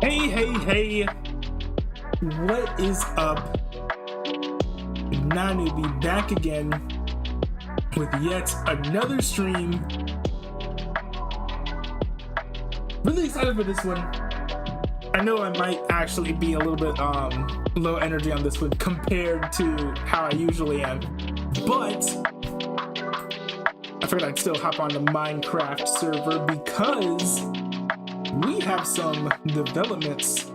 Hey, what is up? Nanu be back again with yet another stream. Really excited for this one. I know I might actually be a little bit low energy on this one compared to how I usually am, but I figured I'd still hop on the Minecraft server because we have some developments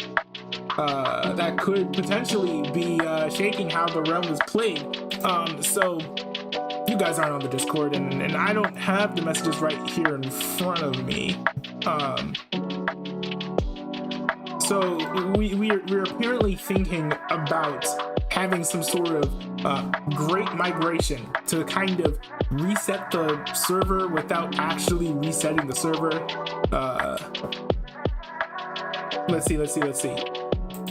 that could potentially be shaking how the realm is played. So you guys aren't on the Discord, and I don't have the messages right here in front of me. So we're apparently thinking about having some sort of great migration to kind of reset the server without actually resetting the server. Let's see.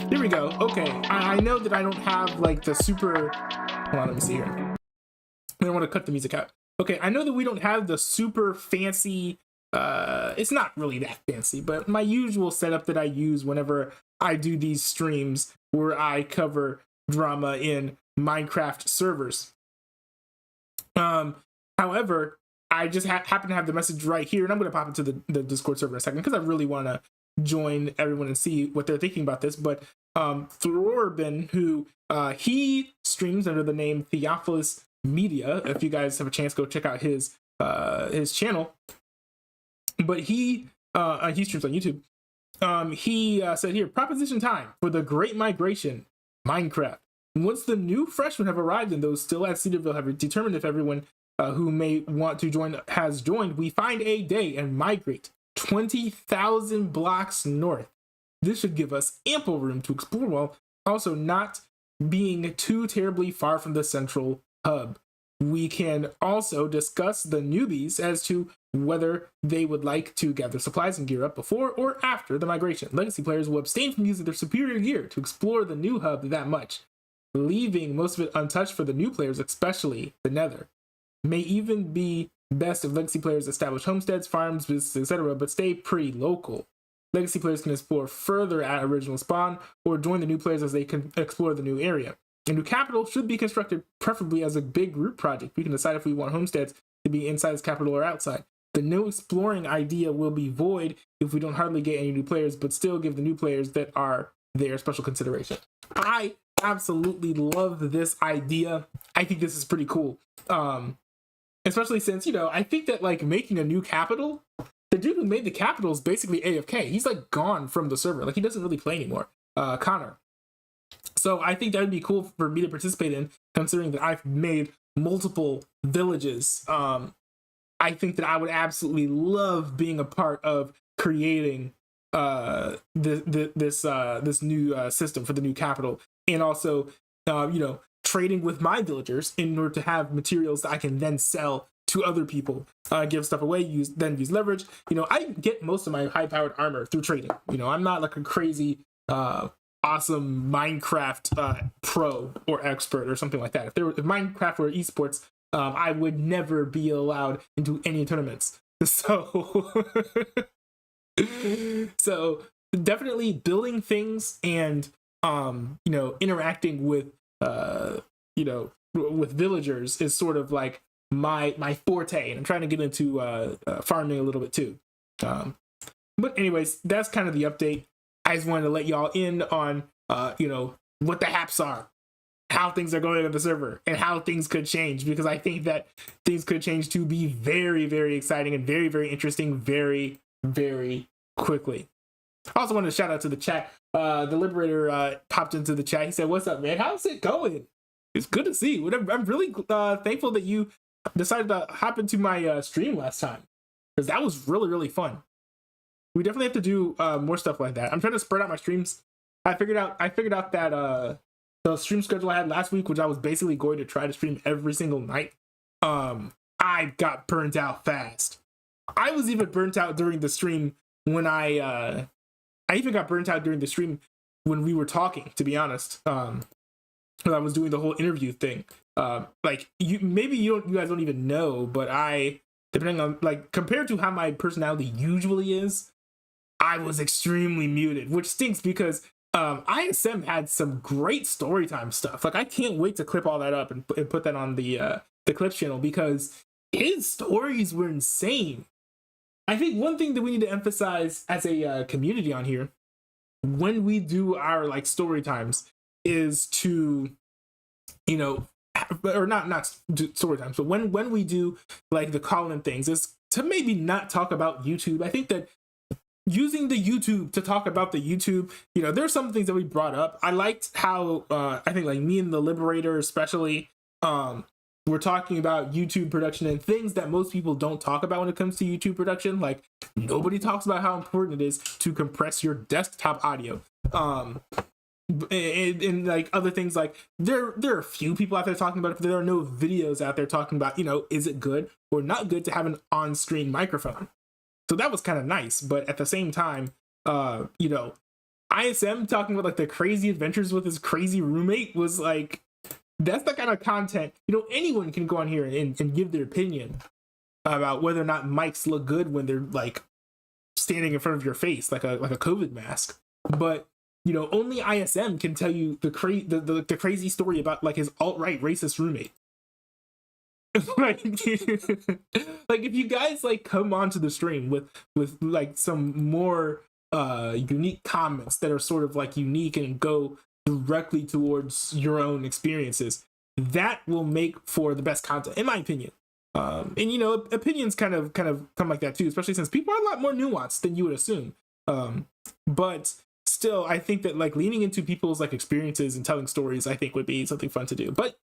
Here we go. Okay, I know that I don't have like the super. Hold on, let me see here. I don't want to cut the music out. Okay, I know that we don't have the super fancy. It's not really that fancy, but my usual setup that I use whenever I do these streams where I cover drama in Minecraft servers. However, I just happen to have the message right here, and I'm going to pop into the Discord server in a second because I really want to join everyone and see what they're thinking about this. But Thorben, who he streams under the name Theophilus Media, if you guys have a chance, go check out his channel. But he streams on YouTube. He said here, proposition time for the Great Migration, Minecraft. Once the new freshmen have arrived and those still at Cedarville have determined if everyone who may want to join has joined, we find a day and migrate 20,000 blocks north. This should give us ample room to explore while also not being too terribly far from the central hub. We can also discuss the newbies as to whether they would like to gather supplies and gear up before or after the migration. Legacy players will abstain from using their superior gear to explore the new hub that much, leaving most of it untouched for the new players, especially the Nether. May even be best if Legacy players establish homesteads, farms, businesses, etc., but stay pretty local. Legacy players can explore further at original spawn or join the new players as they can explore the new area. A new capital should be constructed preferably as a big group project. We can decide if we want homesteads to be inside this capital or outside. The no exploring idea will be void if we don't hardly get any new players, but still give the new players that are there special consideration. I absolutely love this idea. I think this is pretty cool. Especially since, I think that like making a new capital, the dude who made the capital is basically AFK. He's like gone from the server. Like he doesn't really play anymore. Connor. So I think that would be cool for me to participate in, considering that I've made multiple villages. I think that I would absolutely love being a part of creating this new system for the new capital, and also trading with my villagers in order to have materials that I can then sell to other people, give stuff away, use leverage. I get most of my high-powered armor through trading. I'm not like a crazy awesome Minecraft pro or expert or something like that. If Minecraft were esports, I would never be allowed into any tournaments. So so definitely building things and interacting with with villagers is sort of like my forte, and I'm trying to get into farming a little bit too. But anyways, that's kind of the update. I just wanted to let y'all in on what the haps are, how things are going on the server, and how things could change, because I think that things could change to be very, very exciting and very, very interesting very, very quickly. I also wanted to shout out to the chat. The Liberator popped into the chat. He said, "What's up, man? How's it going? It's good to see you. I'm really thankful that you decided to hop into my stream last time, because that was really, really fun. We definitely have to do more stuff like that. I'm trying to spread out my streams. I figured out that the stream schedule I had last week, which I was basically going to try to stream every single night, I got burnt out fast. I was even burnt out during the stream when I even got burnt out during the stream when we were talking, to be honest. When I was doing the whole interview thing. You guys don't even know, but depending on, like, compared to how my personality usually is, I was extremely muted, which stinks because ISM had some great storytime stuff. Like I can't wait to clip all that up and put that on the clips channel because his stories were insane. I think one thing that we need to emphasize as a community on here when we do our like story times is to, you know, or not story times, but when we do like the call-in things is to maybe not talk about YouTube. I think that using the YouTube to talk about the YouTube, you know, there's some things that we brought up. I liked how I think like me and the Liberator especially we're talking about YouTube production and things that most people don't talk about when it comes to YouTube production. Like nobody talks about how important it is to compress your desktop audio. And like other things like there are a few people out there talking about it, but there are no videos out there talking about, you know, is it good or not good to have an on-screen microphone. So that was kind of nice, but at the same time, you know, ISM talking about like the crazy adventures with his crazy roommate was like, that's the kind of content, you know, anyone can go on here and give their opinion about whether or not mics look good when they're like standing in front of your face like a COVID mask. But you know, only ISM can tell you the crazy story about like his alt-right racist roommate. like if you guys like come onto the stream with like some more unique comments that are sort of like unique and go directly towards your own experiences, that will make for the best content, in my opinion. And you know, opinions kind of come like that too, especially since people are a lot more nuanced than you would assume. But still, I think that like leaning into people's like experiences and telling stories, I think would be something fun to do. But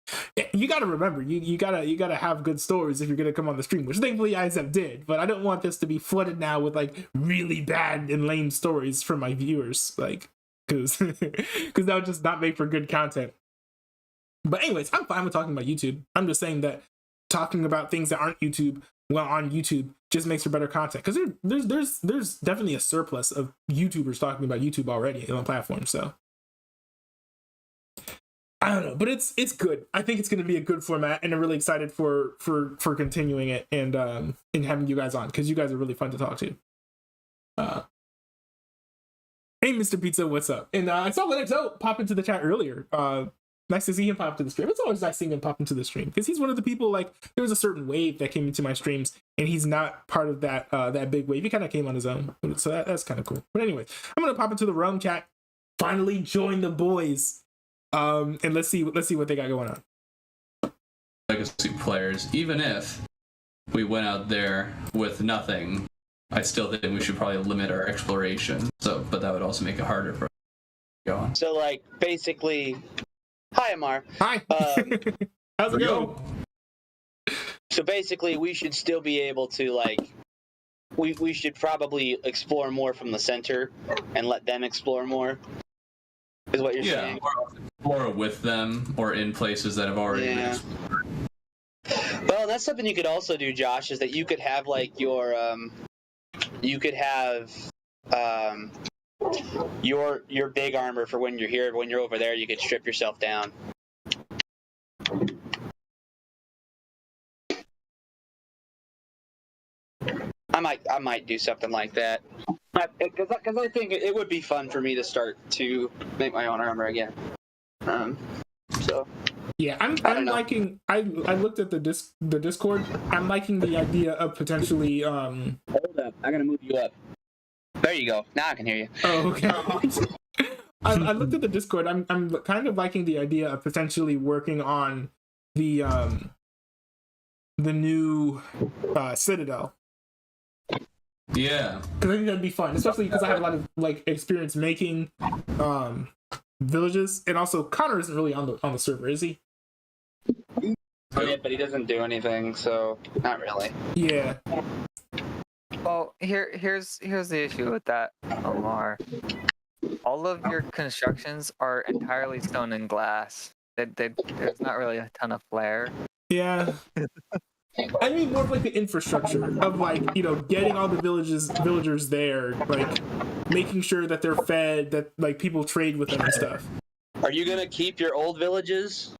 you got to remember, you gotta have good stories if you're gonna come on the stream, which thankfully ISM did. But I don't want this to be flooded now with like really bad and lame stories from my viewers, like because that would just not make for good content. But anyways, I'm fine with talking about YouTube. I'm just saying that talking about things that aren't YouTube on YouTube just makes for better content, because there's definitely a surplus of YouTubers talking about YouTube already on the platform. So I don't know, but it's good. I think it's going to be a good format, and I'm really excited for continuing it and having you guys on, because you guys are really fun to talk to. Hey, Mr. Pizza, what's up? And I saw Lennox O pop into the chat earlier. Nice to see him pop into the stream. It's always nice seeing him pop into the stream, because he's one of the people, like, there was a certain wave that came into my streams, and he's not part of that that big wave. He kind of came on his own, so that's kind of cool. But anyway, I'm gonna pop into the Realm chat, finally join the boys, and let's see what they got going on. Legacy players, even if we went out there with nothing, I still think we should probably limit our exploration. So, but that would also make it harder for us to go on. So, like, basically. Hi, Amar. Hi. How's it going? So basically, we should still be able to, like, we should probably explore more from the center and let them explore more, is what you're saying? Yeah, explore with them or in places that have already been explored. Well, that's something you could also do, Josh, is that you could have, like, your big armor for when you're here. When you're over there, you could strip yourself down. I might do something like that, because I think it would be fun for me to start to make my own armor again. So. Yeah, I'm liking. I looked at the Discord. I'm liking the idea of potentially. Hold up, I gotta move you up. There you go. Now I can hear you. Oh, okay. I looked at the Discord. I'm kind of liking the idea of potentially working on the new Citadel. Yeah, because I think that'd be fun, especially because I have a lot of like experience making villages, and also Connor isn't really on the server, is he? Yeah, but he doesn't do anything, so not really. Yeah. Well, here's the issue with that, Omar. All of your constructions are entirely stone and glass. There's not really a ton of flair. Yeah. I mean more of like the infrastructure of, like, you know, getting all the villagers there, like making sure that they're fed, that like people trade with them and stuff. Are you gonna keep your old villages?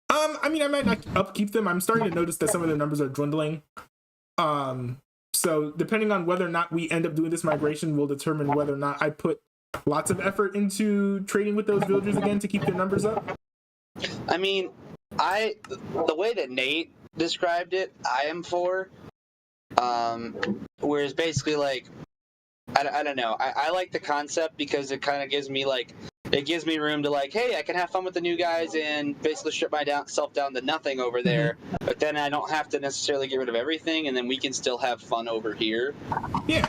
I mean, I might not upkeep them. I'm starting to notice that some of their numbers are dwindling. So So depending on whether or not we end up doing this migration will determine whether or not I put lots of effort into trading with those villagers again to keep their numbers up. I mean, the way that Nate described it, I am for. Whereas basically, like, I don't know. I like the concept because it kind of gives me, like, it gives me room to, like, hey, I can have fun with the new guys and basically strip myself down to nothing over there. But then I don't have to necessarily get rid of everything, and then we can still have fun over here. Yeah.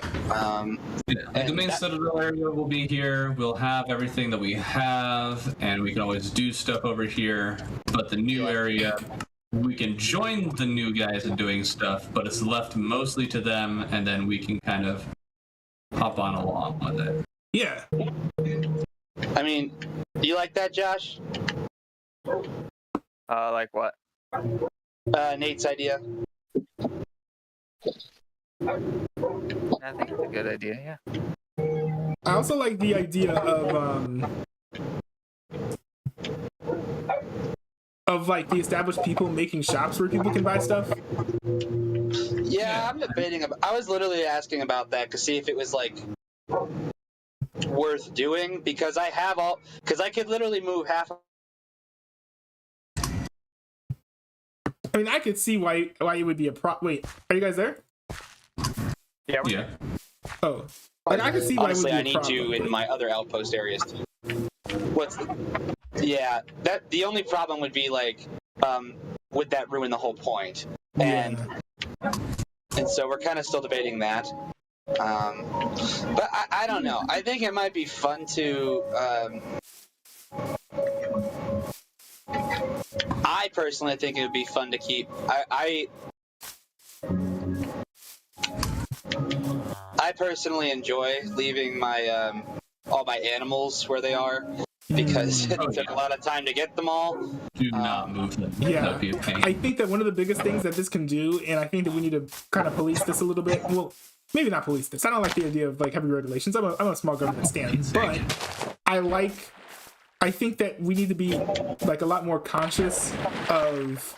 Like the main Citadel area will be here. We'll have everything that we have, and we can always do stuff over here. But the new area, we can join the new guys in doing stuff, but it's left mostly to them, and then we can kind of hop on along with it. Yeah. I mean, do you like that, Josh? Like what? Nate's idea. I think it's a good idea. Yeah. I also like the idea of like the established people making shops where people can buy stuff. Yeah, I'm debating about. I was literally asking about that to see if it was like worth doing because I could literally move half. I mean, I could see why it would be a Wait, are you guys there? Yeah. Oh, like I could see why Honestly, it would I be a need problem. to in my other outpost areas too. Yeah, that the only problem would be like, would that ruin the whole point? And so we're kind of still debating that. But I don't know. I think it might be fun to. I personally think it would be fun to keep. I personally enjoy leaving my all my animals where they are because it took a lot of time to get them all. Do not move them. Yeah, That'd be a pain. I think that one of the biggest things that this can do, and I think that we need to kind of police this a little bit. Well, maybe not police this. I don't like the idea of like heavy regulations. I'm a small government stand, but I think that we need to be like a lot more conscious of,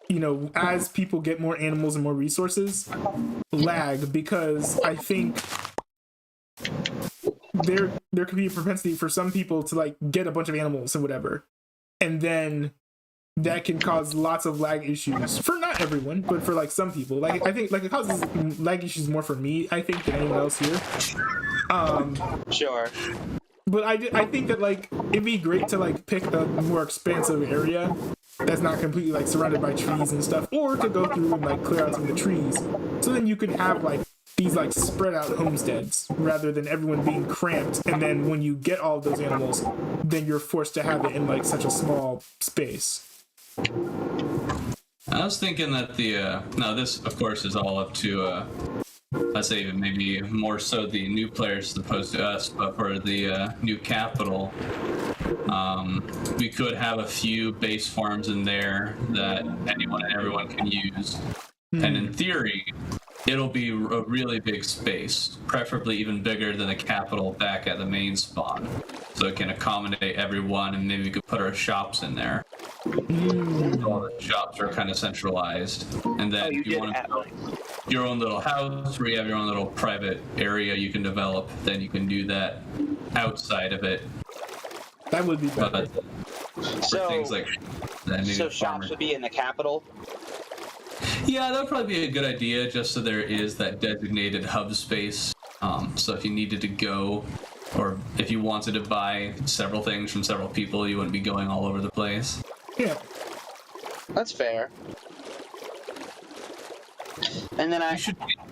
you know, as people get more animals and more resources, lag, because I think there could be a propensity for some people to like get a bunch of animals and whatever, and then that can cause lots of lag issues for not everyone, but for like some people. Like I think like it causes lag issues more for me, I think, than anyone else here. Sure. But I think that like it'd be great to like pick a more expansive area that's not completely like surrounded by trees and stuff, or to go through and like clear out some of the trees, so then you could have like these like spread out homesteads rather than everyone being cramped, and then when you get all of those animals, then you're forced to have it in like such a small space. I was thinking that now this of course is all up to let's say maybe more so the new players as opposed to us, but for the new capital, we could have a few base farms in there that anyone and everyone can use. And in theory, it'll be a really big space, preferably even bigger than the capital back at the main spawn. So it can accommodate everyone, and maybe we could put our shops in there. All the shops are kind of centralized. And then if you want to build your own little house where you have your own little private area you can develop, then you can do that outside of it. That would be better. So things like that, so shops would be in the capital. Yeah, that would probably be a good idea, just so there is that designated hub space. So if you needed to go, or if you wanted to buy several things from several people, you wouldn't be going all over the place. Yeah. That's fair. And then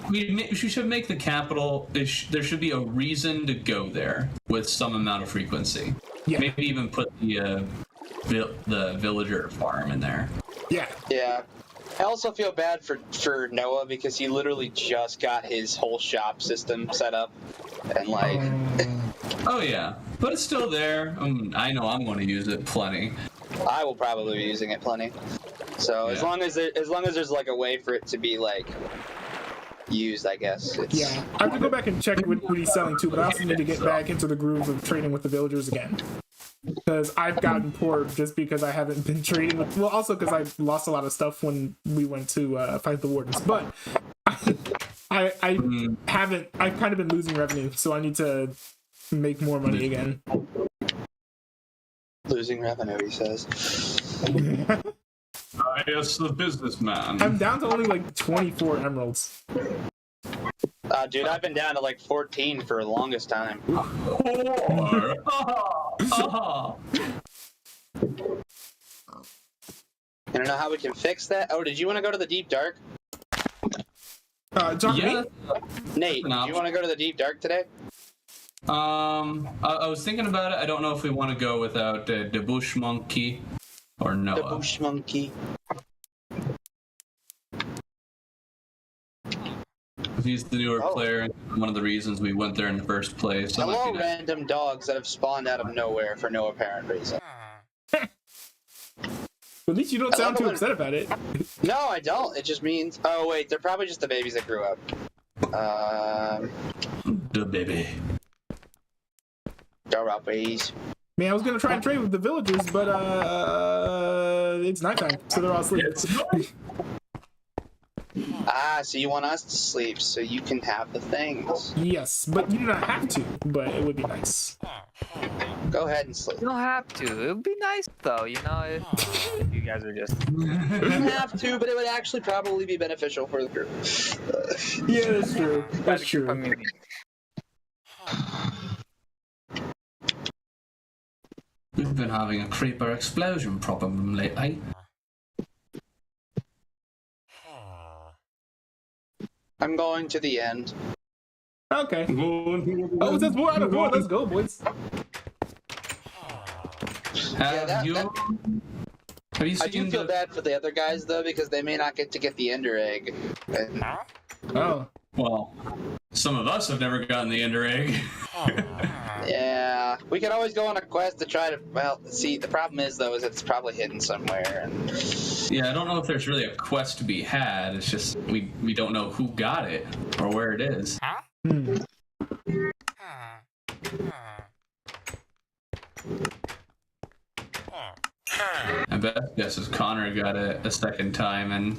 we should make the capital. There should be a reason to go there with some amount of frequency. Yeah. Maybe even put the villager farm in there. Yeah. Yeah. I also feel bad for Noah because he literally just got his whole shop system set up, and like. Oh yeah, but it's still there. I know I'm going to use it plenty. I will probably be using it plenty. So Yeah. as long as there's like a way for it to be like used, I guess. Yeah, I have to go back and check what he's selling too, but I also need to get back into the groove of trading with the villagers again. because I've gotten poor just because I haven't been trading with. Well, also because I lost a lot of stuff when we went to fight the wardens, but I haven't. I've kind of been losing revenue, so I need to make more money again. Losing revenue, he says. Yes, the businessman. I'm down to only like 24 emeralds. Dude, I've been down to like 14 for the longest time. Poor. I don't know how we can fix that. Oh, did you want to go to the deep dark? John, Yeah. Nate, do you want to go to the deep dark today? I was thinking about it. I don't know if we want to go without the bush monkey or Noah. The bush monkey. If he's the newer player, one of the reasons we went there in the first place. So Hello, random dogs that have spawned out of nowhere for no apparent reason. At least you don't sound too upset about it. No, I don't. It just means... Oh, wait, they're probably just the babies that grew up. The baby. Go Ruppies. Man, I was gonna try and trade with the villagers, but it's nighttime, so they're all asleep. So you want us to sleep so you can have the things. Yes, but you do not have to, but it would be nice. Go ahead and sleep. You don't have to. It would be nice though, you know, if you guys are just. You don't have to, but it would actually probably be beneficial for the group. Yeah, that's true. That's true. Community. We've been having a creeper explosion problem lately. I'm going to the end. Okay. Oh, that's more out of four. Let's go, boys. Have you I seen do feel bad for the other guys, though, because they may not get to get the Ender Egg. And Oh. Well, some of us have never gotten the Ender Egg. yeah, we could always go on a quest to try to. Well, see, the problem is though, is it's probably hidden somewhere. And Yeah, I don't know if there's really a quest to be had. It's just we don't know who got it or where it is. Hmm. My best guess is Connor got it a second time,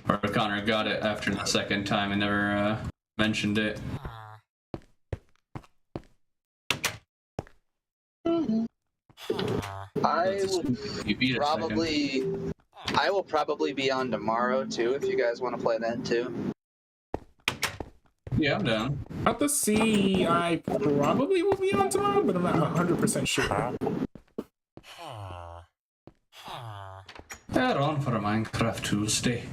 or Connor got it after the second time and never mentioned it. I You beat it I will probably be on tomorrow too, if you guys want to play then too. Yeah, I'm down. At the sea, I probably will be on tomorrow, but I'm not 100% sure. They're on for a Minecraft Tuesday.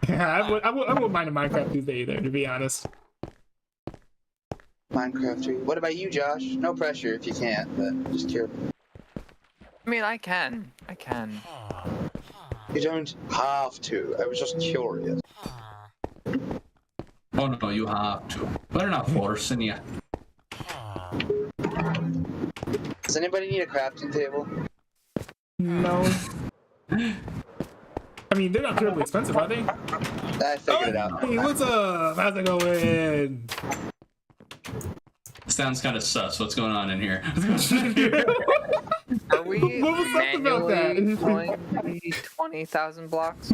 Yeah, I wouldn't mind a Minecraft Tuesday either, to be honest. Minecraft tree. What about you, Josh? No pressure if you can't, but just curious. I mean, I can. You don't have to. I was just curious. Oh no, you have to. We're not forcing you. Does anybody need a crafting table? No. I mean, they're not terribly expensive, are they? I figured it out. Hey, what's up? How's it going? Sounds kind of sus. What's going on in here? Are we What was up about that? manually going the 20,000 blocks?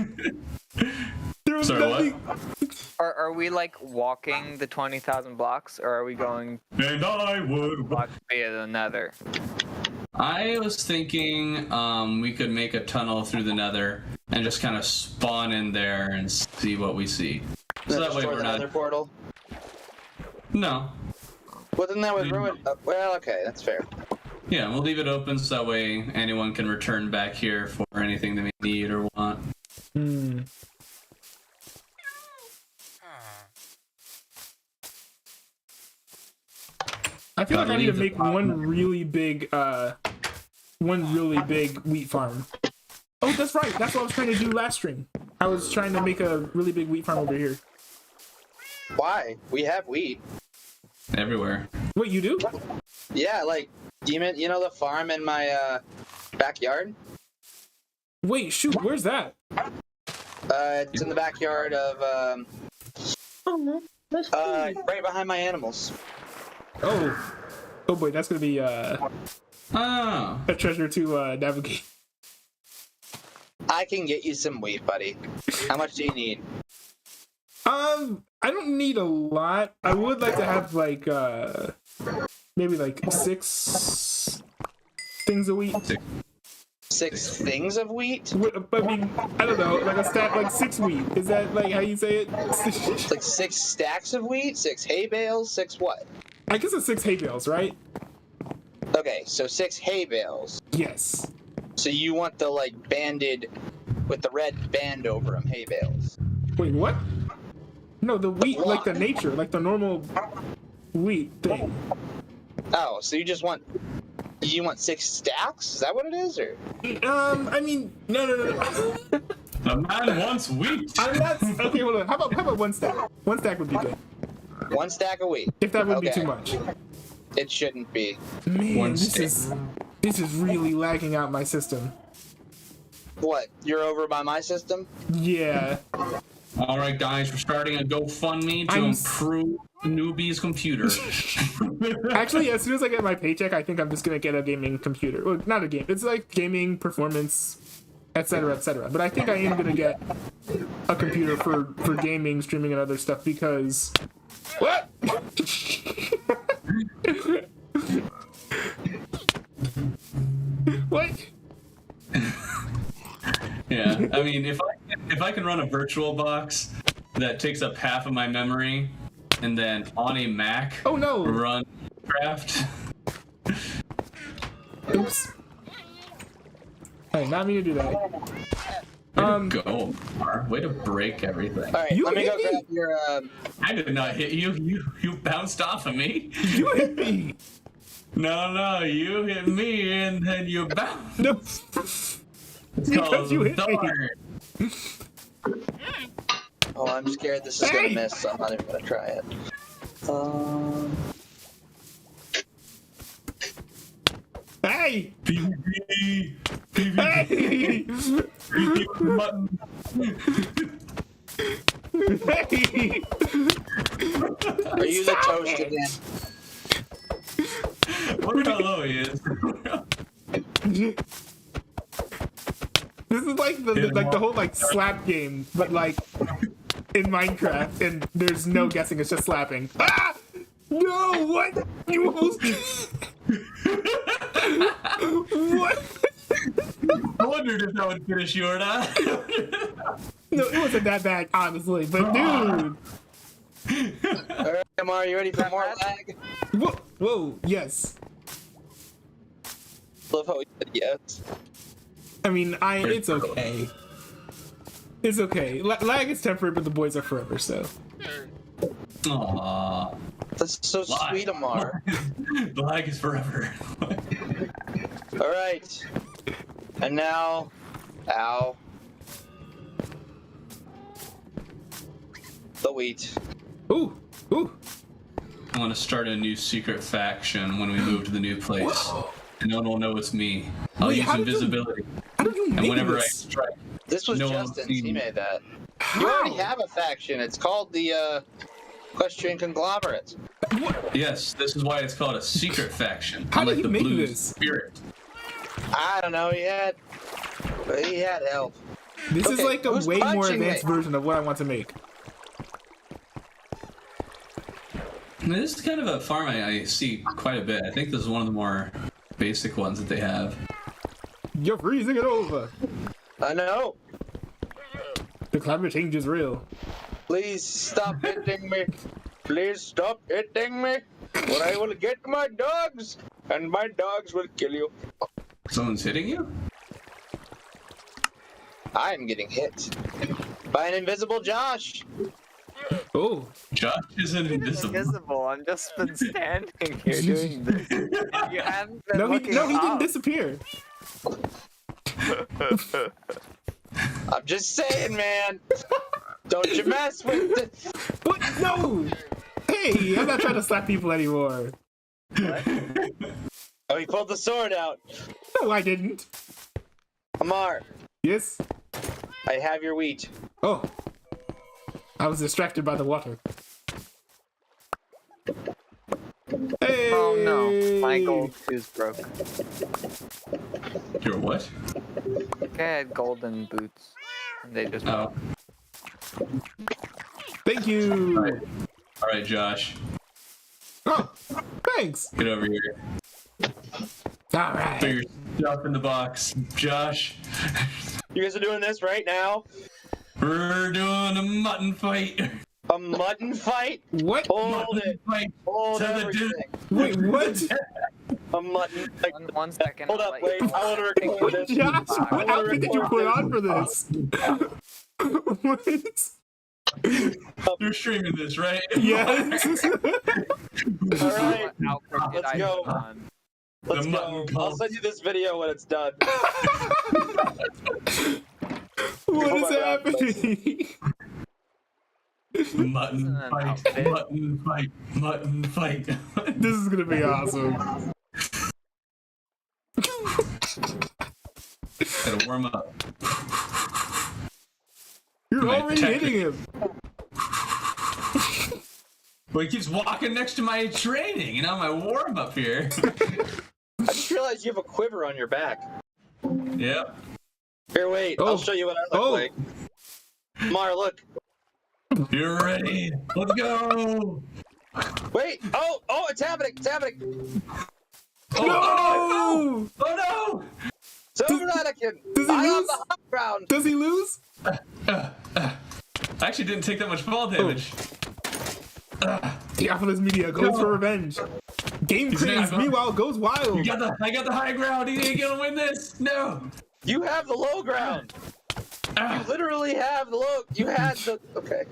There was Sorry, what? nothing. Are we like walking the 20,000 blocks, or are we going And I would. blocks via the Nether? I was thinking we could make a tunnel through the Nether and just kind of spawn in there and see what we see. So that way we're not. Another portal. No. Well, then that would ruin. Well, okay, that's fair. Yeah, we'll leave it open so that way anyone can return back here for anything they may need or want. Hmm. I feel like I need to make one really big wheat farm. Oh, that's right. That's what I was trying to do last stream. I was trying to make a really big wheat farm over here. Why? We have wheat. Everywhere. Wait, you do? Yeah, like, you know the farm in my backyard? Wait, shoot, where's that? It's in the backyard of right behind my animals. Oh, Oh boy, that's gonna be Oh. a treasure to navigate. I can get you some wheat, buddy. How much do you need? I don't need a lot. I would like to have like maybe like 6 things a week. 6 things of wheat? I mean, I don't know, like a stack, like 6 wheat. Is that like how you say it? It's like 6 stacks of wheat? 6 hay bales? 6 what? I guess it's 6 hay bales, right? Okay, so 6 hay bales. Yes. So you want the like banded with the red band over them hay bales. Wait, what? No, the wheat, like the nature, like the normal wheat thing. Oh, so you want 6 stacks? Is that what it is, or? I mean, no. The man wants wheat. I'm not. Okay, hold on. How about 1 stack? 1 stack would be good. 1 stack of wheat. If that would be Okay. too much. It shouldn't be. Man, 1 this stack. is really lagging out my system. What? You're over by my system? Yeah. All right, guys, we're starting a GoFundMe to improve newbie's computer. Actually, as soon as I get my paycheck, I think I'm just gonna get a gaming computer. Well, not a game. It's like gaming, performance, etc., etc. But I think I am gonna get a computer for gaming, streaming, and other stuff because what? What? Yeah, I mean, if I can run a virtual box that takes up half of my memory, and then on a Mac, Oh no! run Craft. Oops. I did not mean to do that. Way to go, Carr. Way to break everything. All right, You let me go hit me. grab your. I did not hit you. You bounced off of me. You hit me. No, you hit me, and then you bounced. No. It's Because called you hit me. dart. Oh, I'm scared this is Hey! gonna miss, so I'm not even gonna try it. Hey! PvP. Hey! Button. Hey! Are you the toast again? Look how low he is. This is like the whole like slap game, but like in Minecraft, and there's no guessing. It's just slapping. Ah! No! What? You almost. What? I wondered if that would finish you or not. No, it wasn't that bad, honestly. But dude, All right, Amar, you ready for more lag? whoa, yes. Love how he said yes. I mean, it's okay. It's okay. Lag is temporary, but the boys are forever. So. Aww. That's so Lag. sweet, Amar. The lag is forever. All right, and now, ow, the wheat. Ooh. I want to start a new secret faction when we move to the new place. And no one will know it's me. I'll Wait, use how did you- invisibility. How did you And make whenever I this? strike, This was No one Justin's. seen He me. made that. How? You already have a faction. It's called the Equestrian Conglomerate. What? yes, this is why it's called a secret faction. How did unlike he the make Blues this? Spirit. I don't know. He had help. This is Okay, like a who's way more punching advanced me? version of what I want to make. And this is kind of a farm I see quite a bit. I think this is one of the more basic ones that they have. You're freezing it over. I know. The climate change is real. Please stop hitting me. Please stop hitting me. Or I will get my dogs, and my dogs will kill you. Someone's hitting you? I am getting hit by an invisible Josh. Oh. Josh isn't invisible. Invisible. I'm just been standing here doing this. And you haven't been No, he looking didn't up. disappear. I'm just saying, man. Don't you mess with it. What? No! Hey, I'm not trying to slap people anymore. Oh, he pulled the sword out. No, I didn't. Amar, Yes? I have your wheat. Oh. I was distracted by the water. Hey! Oh no, my gold shoes broke. Your what? I had golden boots, and they just Oh. Thank you! All right, Josh. Oh, thanks! Get over here. All right. Put your stuff in the box, Josh. You guys are doing this right now? We're doing a mutton fight. A mutton fight? What? Hold it. Fight Hold to the everything. Wait, what? A mutton fight. one second. Hold I'll up, let you wait. know. I want to record this. Josh, what wanna outfit did you record put this. on for this? What? You're streaming this, right? Yes. All right. What outfit did Let's I go. put on? Let's The go. mutton I'll cult. send you this video when it's done. What Oh is my God. happening? Mutton An fight. outfit. Mutton fight. Mutton fight. This is gonna be awesome. Gotta warm up. You're My already hitting him. Well, he keeps walking next to my training, and I'm my warm up here. I just realized you have a quiver on your back. Yep. Here, wait. Oh. I'll show you what I look Oh. like. Mar, look. You're ready. Let's go. Wait. Oh, it's happening. It's happening. Oh, No! oh no! Silver Anakin. does he I lose? on the high ground. Does he lose? I actually didn't take that much fall damage. The Alphaless Media goes for revenge. Game He's craze, not going- meanwhile, goes wild. I got the high ground. He ain't gonna win this. No. You have the low ground. You literally have the low. You had the. Okay.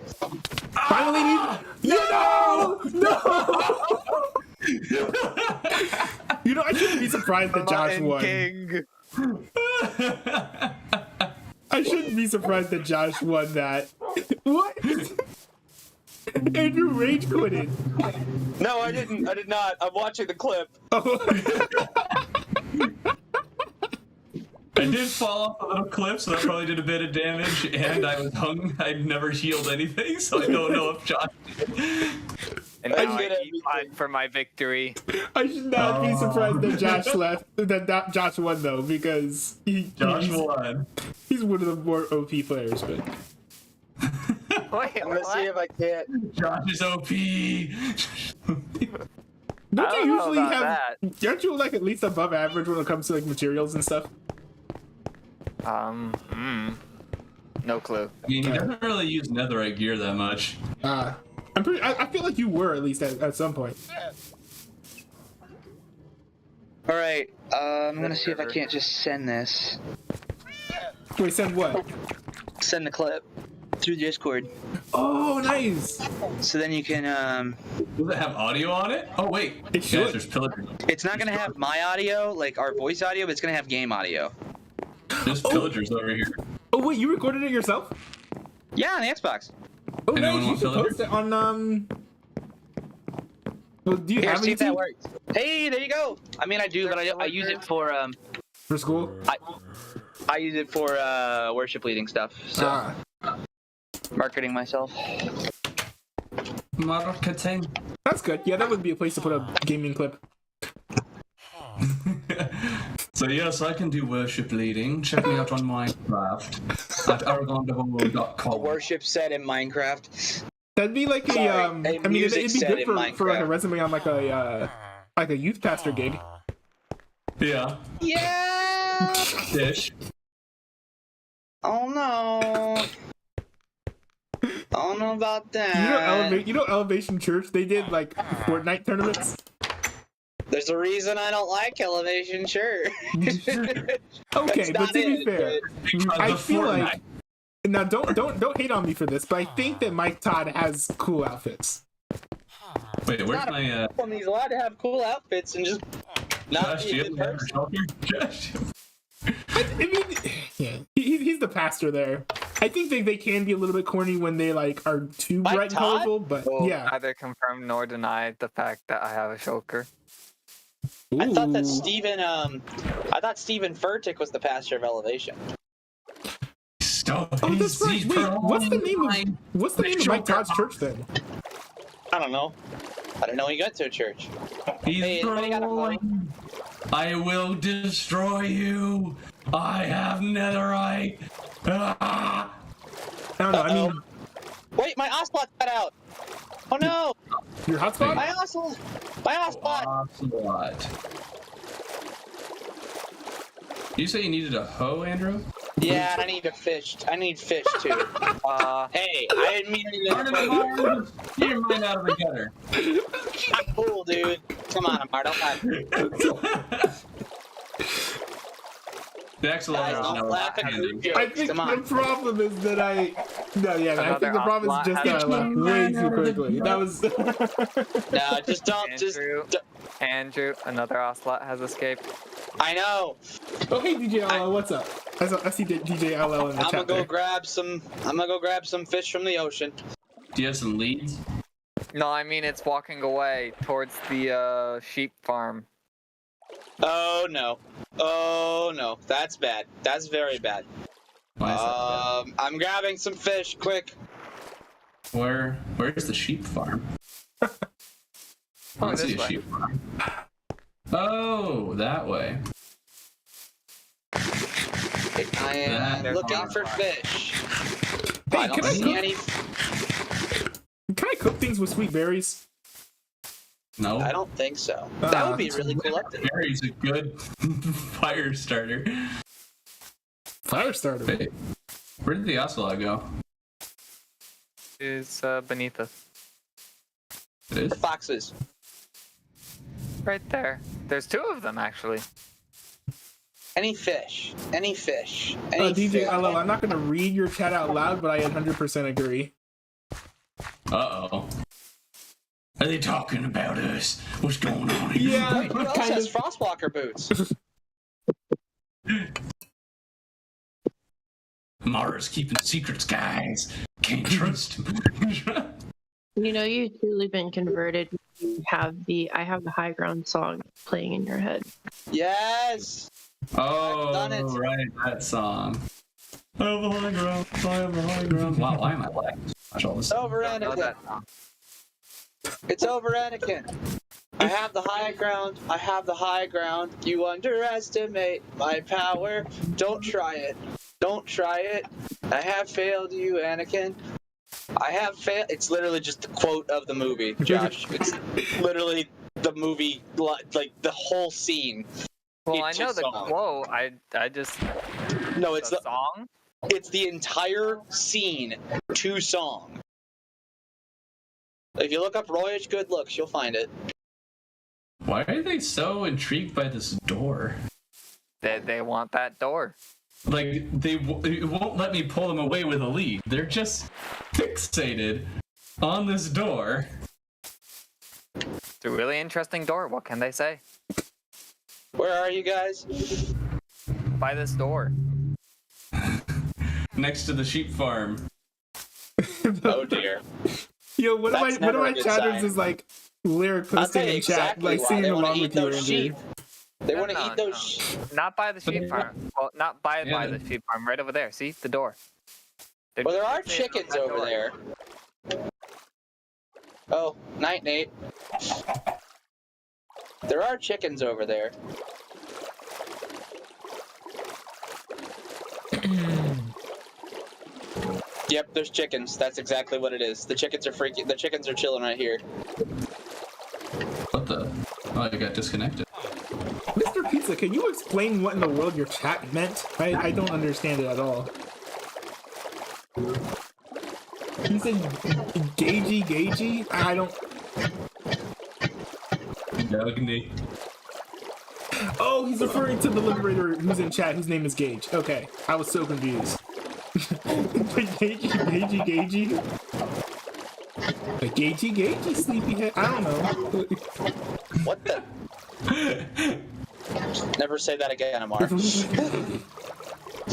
Finally, no! You know, I shouldn't be surprised that Josh won. King. I shouldn't be surprised that Josh won that. What? Andrew rage quitted. No, I didn't. I did not. I'm watching the clip. Oh. I did fall off a little cliff, so that probably did a bit of damage, and I was hung. I'd never healed anything, so I don't know if Josh did. And I now did I everything. fight for my victory. I should not be surprised that Josh left. That Josh won though, because Josh won. he's one of the more OP players. But Wait, I'm gonna see what? if I can't. Josh is OP. don't I you don't know usually about have? that. Aren't you like at least above average when it comes to like materials and stuff? No clue. I mean, he doesn't really use netherite gear that much. I'm pretty. I feel like you were at least at some point. All right, I'm gonna see if I can't just send this. Wait, send what? Send the clip through Discord, Oh, nice. so then you can. Does it have audio on it? Oh wait, It should. Guys, there's pillagers. It's not gonna have my audio, like our voice audio, but it's gonna have game audio. There's pillagers over here. Oh wait, you recorded it yourself? Yeah, on the Xbox. Oh, Anyone nice. You want should pillagers? post it on. Well, do you Here, have see a if that YouTube works. Hey, there you go. I mean, I do, but I use it for for school? I use it for worship leading stuff. So Ah, marketing myself. Marketing. that's good. Yeah, that would be a place to put a gaming clip. So yes, I can do worship leading. Check me out on Minecraft at aragondevil.com. Worship set in Minecraft. That'd be like Sorry, I a mean, it'd music be set good in for like a Minecraft. resume on like a youth pastor gig. Yeah. Yeah. Dish. Oh no. I don't know about that. You know Elevation Church? They did like Fortnite tournaments. There's a reason I don't like Elevation Church. Okay, That's but not to be it, fair, Because I of feel Fortnite. like now don't hate on me for this, but I think that Mike Todd has cool outfits. Wait, where's Not a my problem. He's allowed to have cool outfits and just not Josh? Do be you a have good a person. shelter? Josh. I mean, yeah, he's the pastor there. I think they can be a little bit corny when they like are too Mike bright and Todd? colorful, but Will yeah. neither confirm nor deny the fact that I have a shulker. I thought that Ooh. Stephen Furtick was the pastor of Elevation. Stop. Oh, that's right. Wait, what's the name of Mike Todd's church then? I don't know. I don't know you got to a church. He's Hey, anybody got a hoe? growing. I will destroy you. I have netherite. Ah! I don't know. I mean, Wait, my ocelot got out. Oh no! your hotspot? My ocelot! My ocelot! Ocelot. You say you needed a hoe, Andrew? Yeah, and I need fish. I need fish too. Hey, I didn't mean anything. Get your mind out of the gutter. I'm cool, dude. Come on, Amar, don't laugh. The excellent Guys, don't laugh at group I jokes. think Come the on. problem is that I think the problem is just that I laughed way too quickly. That was. No, just don't. Andrew, another ocelot has escaped. I know. Oh hey DJ LL, what's up? I see DJ LL in the I'm gonna chat go there. grab some. I'm gonna go grab some fish from the ocean. Do you have some leads? No, I mean it's walking away towards the sheep farm. Oh no. Oh no. That's bad. That's very bad. Why is that I'm grabbing some fish, quick. bad? Where's the sheep farm? I don't see this a way. sheep farm. Oh, that way. I am There's looking one. for fish. Hey, I don't can I see cook? any. Can I cook things with sweet berries? No. I don't think so. That would be really cool. Barry's a good fire starter. Fire starter. Wait, where did the ocelot go? Is beneath us. It is? The foxes. Right there. There's two of them actually. Any fish? Any fish? Any DJ fish? LL, I'm not gonna read your chat out loud, but I 100% agree. Uh-oh. Are they talking about us? What's going on here? Yeah, Wait, who else kind has of. frostwalker boots? Mara's keeping secrets, guys. Can't trust him. You know, you've truly been converted. You have I have the high ground song playing in your head. Yes. Oh, done it. right, that song. I have the high ground. I have the high ground. Wow, why am I lagging so much all this? It's over, Don't know Anakin. that song. It's over, Anakin. I have the high ground. I have the high ground. You underestimate my power. Don't try it. Don't try it. I have failed you, Anakin. I have failed. It's literally just the quote of the movie, Josh. It's literally the movie, like the whole scene. Well, I It's know a the song. quote. I just No, it's the the song. it's the entire scene to song. If you look up Royish Good Looks, you'll find it. Why are they so intrigued by this door? They want that door. Like, it won't let me pull them away with a lead. They're just fixated on this door. It's a really interesting door. What can they say? Where are you guys? By this door. Next to the sheep farm. Oh dear. Yo, one of That's my never a good chatters sign. is like lyric I'll tell posting you in chat, exactly like why. singing They wanna along eat with you, those Andrew. sheep. They No, want to no, eat those. Not by the sheep Yeah. farm. Well, not by Yeah. the sheep farm. Right over there. See the door. They're Well, there are fixated on chickens that over door. there. Oh, night, Nate. There are chickens over there. Yep, there's chickens. That's exactly what it is. The chickens are freaking. The chickens are chilling right here. What the? Oh, I got disconnected. Mr. Pizza, can you explain what in the world your chat meant? I don't understand it at all. He said gagey? I don't... Dugny. Oh, he's referring to the Liberator who's in chat, whose name is Gage. Okay, I was so confused. Gagey? Gagey, sleepyhead? I don't know. What the? Never say that again, Amar.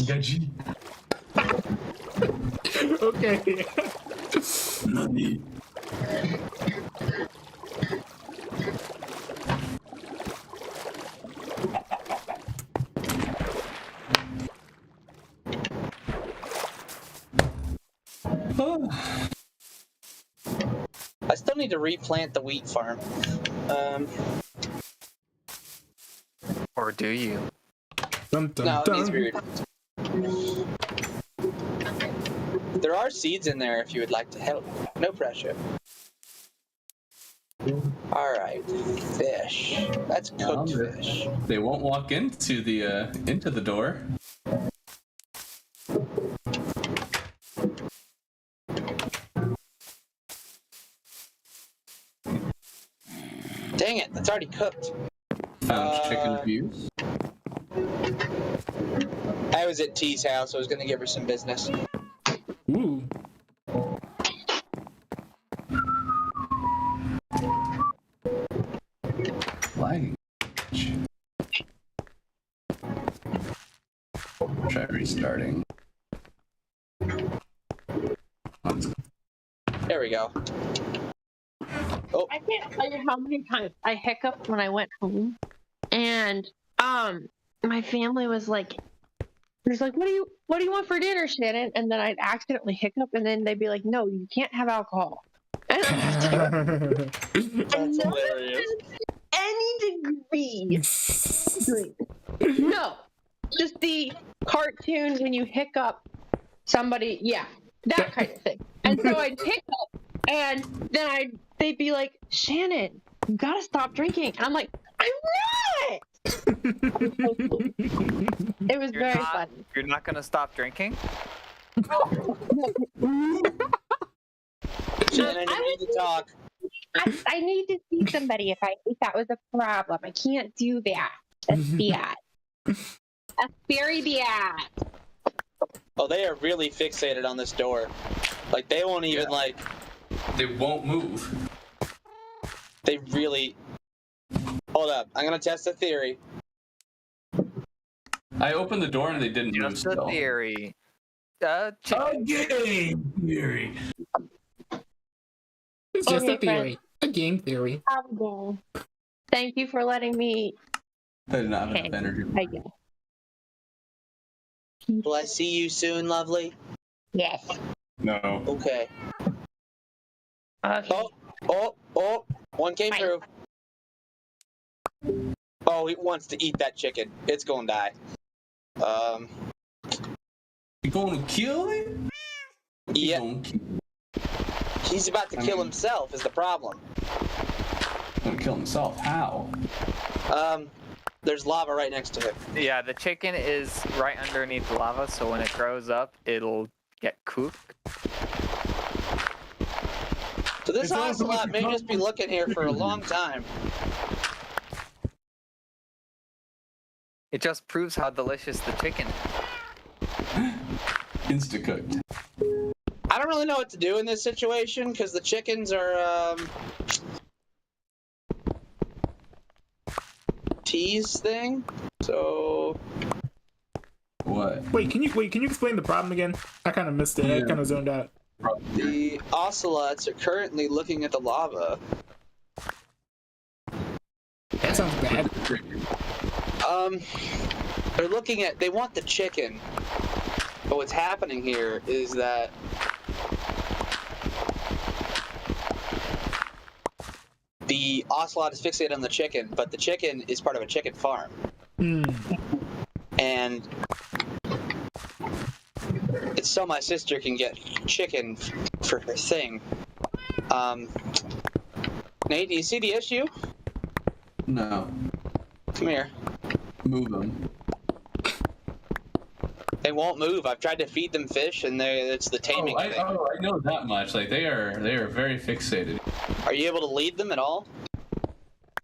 Gaji. Okay. Nani? I still need to replant the wheat farm. Or do you? Dun, dun, No, it needs to be dun. replanted. There are seeds in there if you would like to help. No pressure. Alright, fish. That's cooked fish. They won't walk into the door. Dang it, that's already cooked. Found chicken views. I was at T's house, I was gonna give her some business. Ooh. Lagging. Try restarting. There we go. Oh, I can't tell you how many times I hiccuped when I went home, and my family was like, "There's like, what do you want for dinner, Shannon?" And then I'd accidentally hiccup, and then they'd be like, "No, you can't have alcohol." And I'm just like, that's hilarious. any degree drink. No, just the cartoon when you hiccup somebody, yeah, that kind of thing. And so I'd hiccup, and then they'd be like, "Shannon, you gotta stop drinking." And I'm like, "I'm not." It was very funny. You're not gonna stop drinking? Shannon, you need to talk. I need to see somebody if that was a problem. I can't do that. That's bad. That's very bad. Oh, they are really fixated on this door. Like, they won't even, like... They won't move. They really... Hold up. I'm gonna test a theory. I opened the door and they didn't move Just a still. theory. A Chicken. game theory. It's just Okay, a theory. A game theory. Thank you for letting me. They did not have enough energy. I guess. Will I see you soon, lovely? Yes. No. Okay. Okay. Oh, one came Fine. through. Oh, he wants to eat that chicken. It's gonna die. You gonna kill him? You Yeah, gonna kill he's about to kill himself is the problem. himself. How? There's lava right next to him. Yeah, the chicken is right underneath the lava, so when it grows up, it'll get cooked. So this It's also ocelot like may a just be looking here for a long time. It just proves how delicious the chicken is. Insta-cooked. I don't really know what to do in this situation because the chickens are T's thing. So What? Wait, can you explain the problem again? I kind of missed it. I Yeah. kind of zoned out. the ocelots are currently looking at the lava. That sounds bad. They want the chicken. But what's happening here is that the ocelot is fixated on the chicken, but the chicken is part of a chicken farm. And it's so my sister can get chicken for her thing. Nate, do you see the issue? No. Come here. Move them. They won't move. I've tried to feed them fish, and it's the taming thing. I know that much. Like they are very fixated. Are you able to lead them at all?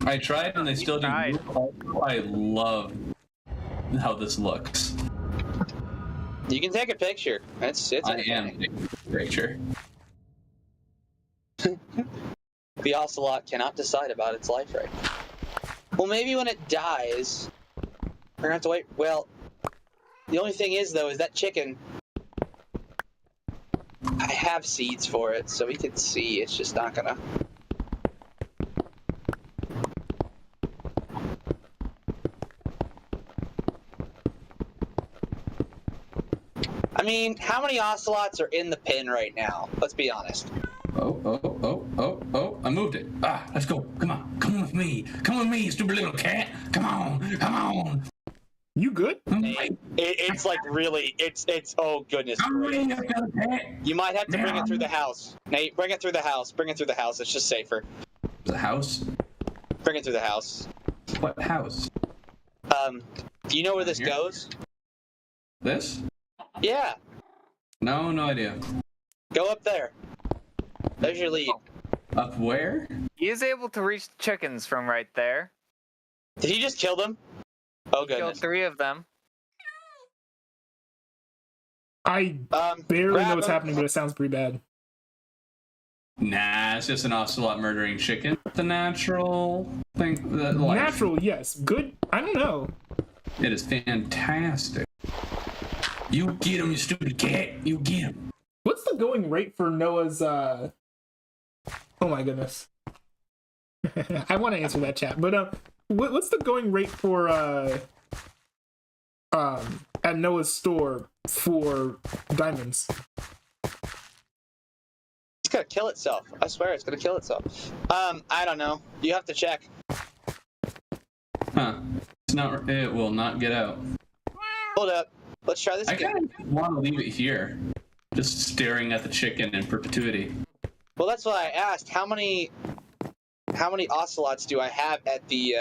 I tried and they still tried. didn't move. I love how this looks. You can take a picture. It's I am entertaining. taking a picture. The ocelot cannot decide about its life right now. Well, maybe when it dies, we're gonna have to wait. Well, the only thing is, though, is that chicken. I have seeds for it, so we can see. It's just not gonna. I mean, how many ocelots are in the pen right now? Let's be honest. Oh, I moved it. Let's go. Come on. Come with me. Come with me, you stupid little cat. Come on. You good? It's like really, it's oh goodness gracious. You might have to bring it through the house. Nate, bring it through the house. It's just safer. The house? Bring it through the house. What house? Do you know where this goes? This? Yeah. No idea. Go up there. There's your lead. Up where? He is able to reach chickens from right there. Did he just kill them? Oh Killed goodness. 3 of them. I barely know what's him. happening, but it sounds pretty bad. Nah, it's just an ocelot murdering chicken. The natural thing. The life. Natural, yes. Good. I don't know. It is fantastic. You get him, you stupid cat. You get him. What's the going rate for Noah's? Oh my goodness. I want to answer that, chat, but what's the going rate for at Noah's store for diamonds? It's gonna kill itself. I swear it's gonna kill itself. I don't know. You have to check. Huh. It will not get out. Hold up. Let's try this I again. kind of want to leave it here. Just staring at the chicken in perpetuity. Well, that's why I asked. How many ocelots do I have at the?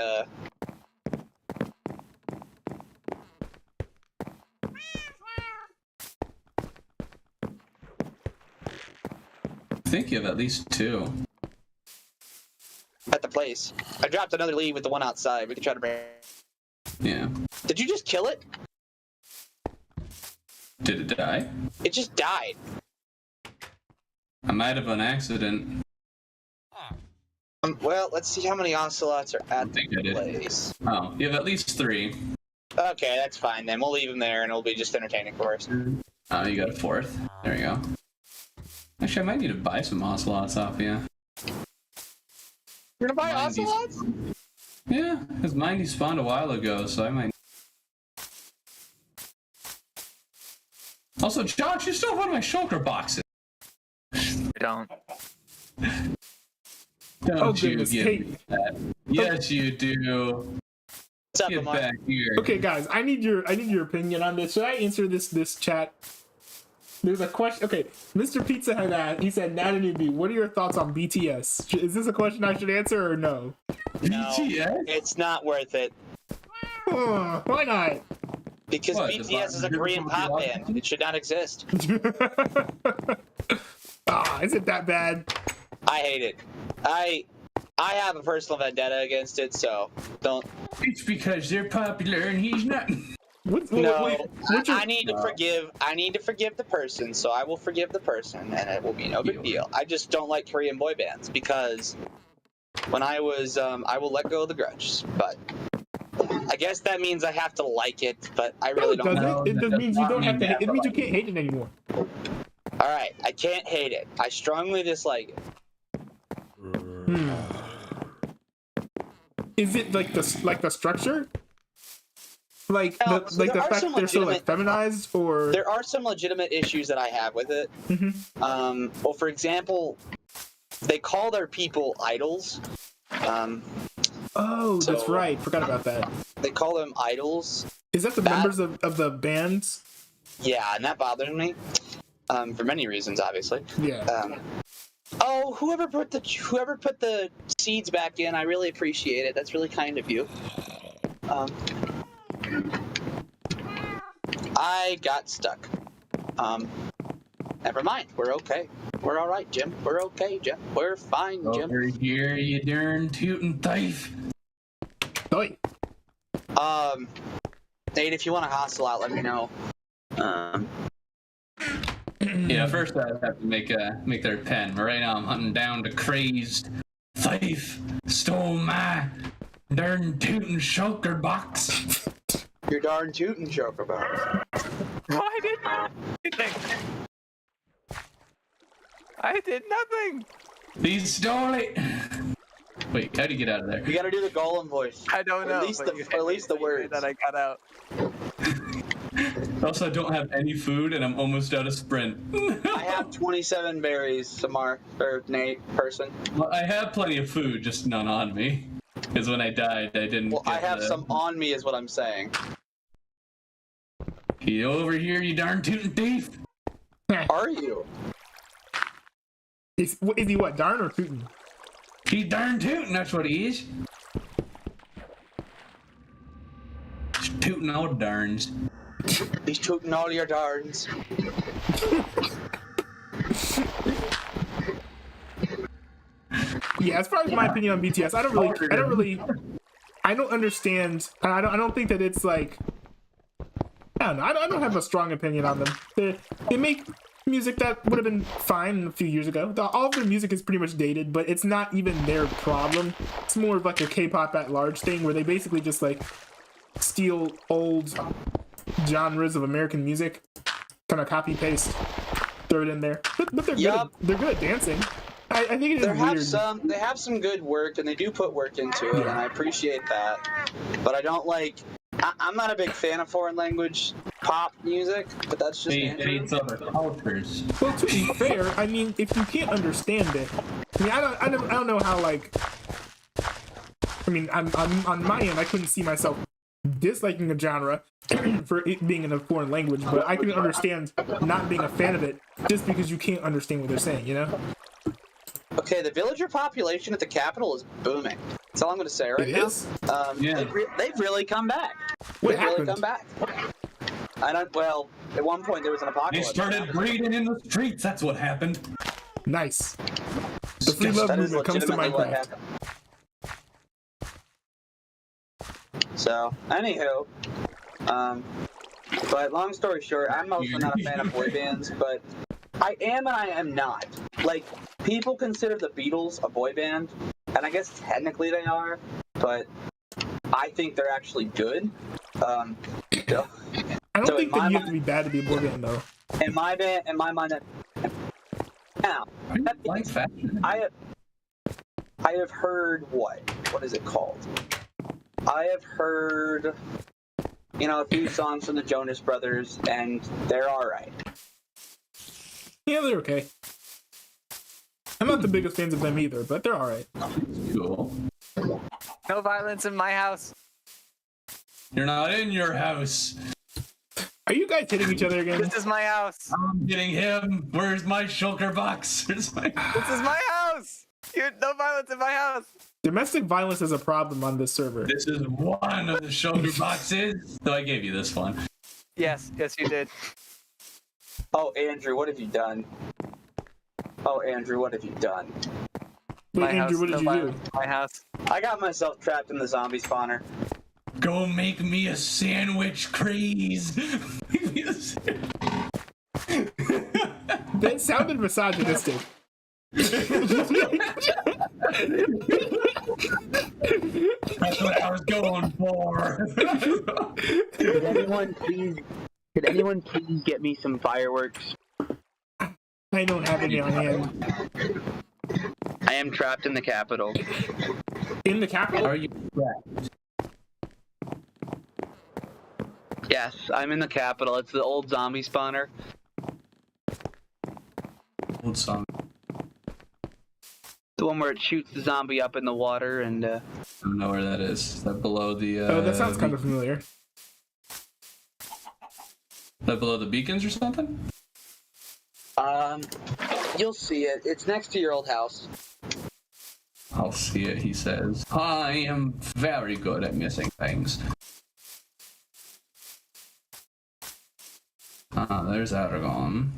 I think you have at least 2. At the place. I dropped another lead with the one outside. We can try to bring. Yeah. Did you just kill it? Did it die? It just died. I might have an accident. Well, let's see how many ocelots are at think the I did. place. Oh, you have at least 3. Okay, that's fine then. We'll leave them there, and it'll be just entertaining for us. Oh, you got a 4th. There you go. Actually, I might need to buy some ocelots off you. You're gonna buy Mine ocelots? Yeah, because mine despawned a while ago, so I might. Also, Josh, you still have one of my shulker boxes. I don't. Don't Oh, you goodness. give Hey. me that. Yes, you do. What's up, Get Amar? back here. Okay, guys, I need your opinion on this. Should I answer this chat? There's a question. Okay, Mr. Pizza had asked. He said, "Nat and UB, what are your thoughts on BTS? Is this a question I should answer or no?" No, BTS? it's not worth it. Why not? Because What, BTS is a Korean pop band. It should not exist. Is it that bad? I hate it. I have a personal vendetta against it, so don't. It's because they're popular and he's not. What's No, your- I need to forgive. I need to forgive the person, so I will forgive the person, and it will be no big deal. I just don't like Korean boy bands because when I was, I will let go of the grudge. But I guess that means I have to like it, but I No, really it don't. doesn't. know. It That just does means you not don't have mean to. you have It to means you like can't hate it anymore. All right, I can't hate it. I strongly dislike it. Is it like the structure? Like No, the so like there the are fact some they're so like legitimate- feminized, or There are some legitimate issues that I have with it. Well, for example, they call their people idols. oh, that's so- right. Forgot about that. They call them idols. Is that the members of the bands? Yeah, and that bothers me. For many reasons, obviously. Yeah. Oh, whoever put the seeds back in, I really appreciate it. That's really kind of you. I got stuck. Never mind. We're okay. We're all right, Jim. We're okay, Jim. We're fine, Jim. Over here, you darn tootin' thief. Oi. Nate, if you want to hustle out, let me know. Yeah, first I have to make their pen. Right now I'm hunting down the crazed thief. Stole my darn tootin' shulker box. Your darn tootin' joke about it. I did nothing. I did nothing. He stole it. Wait, how do you get out of there? You gotta do the Golem voice. I don't Or know. at least but the- you or at least the you made words. that I got out. Also, I don't have any food, and I'm almost out of sprint. I have 27 berries, Samar, or Nate, person. Well, I have plenty of food, just none on me. Because when I died, I didn't. Well, I get have some on me, is what I'm saying. Get over here, you darn tootin' thief! Are you? Is he what, darn or tootin'? He's darn tootin', that's what he is. He's tootin' all darns. He's tooting all your darns. Yeah, as far as my opinion on BTS, I don't understand. I don't think that it's like, I don't know. I don't have a strong opinion on them. They make music that would have been fine a few years ago. All of their music is pretty much dated, but it's not even their problem. It's more of like a K-pop at large thing where they basically just like steal old genres of American music, kind of copy paste, throw it in there. But they're good. They're good at dancing. I think it is weird. They have some good work, and they do put work into it, and I appreciate that. But I don't like. I'm not a big fan of foreign language pop music, but that's just It's other cultures. Well, to be fair, I mean, if you can't understand it, I mean, I don't know how, like, I mean, on my end, I couldn't see myself disliking a genre for it being in a foreign language, but I can understand not being a fan of it just because you can't understand what they're saying, you know? Okay, the villager population at the capital is booming. That's all I'm going to say right It now. is? Yeah. They've really come back. What They've really happened? come back. Well, at one point there was an They apocalypse. started breeding in the streets, that's what happened. Nice. The free love That is movement comes to legitimately what Minecraft. happened. So, anywho, but long story short, I'm mostly not a fan of boy bands, but I am and I am not. Like, people consider the Beatles a boy band, and I guess technically they are, but I think they're actually good. I don't think that you have to be bad to be a boy band, though. In my mind, now, Like fashion. I have heard what is it called? I have heard, a few songs from the Jonas Brothers, and they're all right. Yeah, they're okay. I'm not the biggest fans of them either, but they're all right. Cool. No violence in my house. You're not in your house. Are you guys hitting each other again? This is my house. I'm getting him. Where's my shulker box? This is my house. No violence in my house. Domestic violence is a problem on this server. This is one of the shoulder boxes. So I gave you this one. Yes, you did. Oh, Andrew, what have you done? Wait, Andrew, what did you do? My house. I got myself trapped in the zombie spawner. Go make me a sandwich, craze. That sounded misogynistic. That's what I was going for. Could anyone please get me some fireworks? I don't have any on hand. I am trapped in the capital. In the capital? Are you trapped? Yes, I'm in the capital. It's the old zombie spawner. Old song. The one where it shoots the zombie up in the water and I don't know where that is. Is that below the Oh, that sounds kind of familiar. Is that below the beacons or something? you'll see it. It's next to your old house. I'll see it, he says. I am very good at missing things. There's Aragon.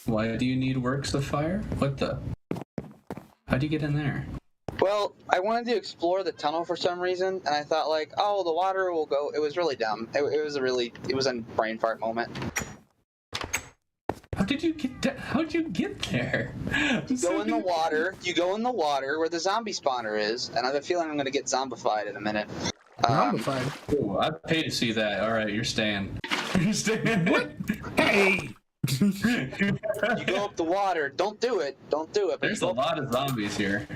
Why do you need works of fire? What the? How'd you get in there? Well, I wanted to explore the tunnel for some reason, and I thought like, oh, the water will go. It was really dumb. It was a brain fart moment. How did you get? How'd you get there? You go in the water. You go in the water where the zombie spawner is, and I have a feeling I'm gonna get zombified in a minute. Zombified. Oh, I'd pay to see that. All right, you're staying. You're staying. What? Hey! You go up the water. Don't do it. Don't do it. But There's a lot of zombies here.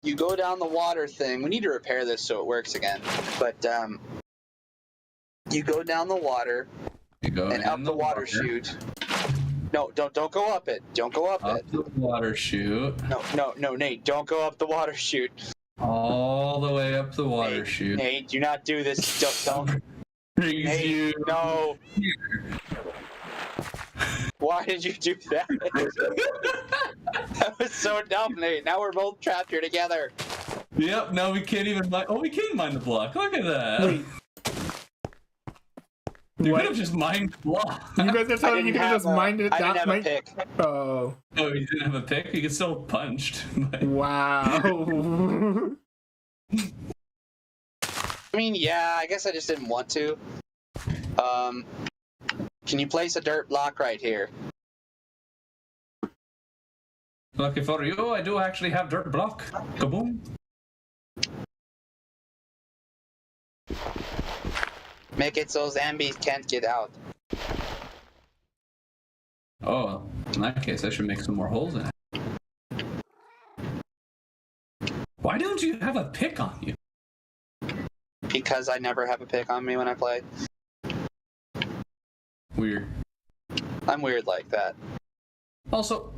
you go down the water thing. We need to repair this so it works again. But you go down the water You go and in up the water chute. No, don't go up it. Don't go up it. the water chute. No, Nate, don't go up the water chute. All the way up the water chute. Nate, do not do this. Don't. Brings Nate, you no. Why did you do that? That was so dumb, Nate. Now we're both trapped here together. Yep, now we can't even mine. Oh, we can mine the block. Look at that. Wait. You What? could have just mined the block. You guys are telling me you could have just mined it I down? didn't have a pick. Oh. Oh, you didn't have a pick? You get still punched. Wow. I mean, yeah, I guess I just didn't want to. Can you place a dirt block right here? Lucky for you, I do actually have dirt block. Kaboom. Make it so zombies can't get out. Oh, in that case, I should make some more holes in it. Why don't you have a pick on you? Because I never have a pick on me when I play. Weird. I'm weird like that. Also,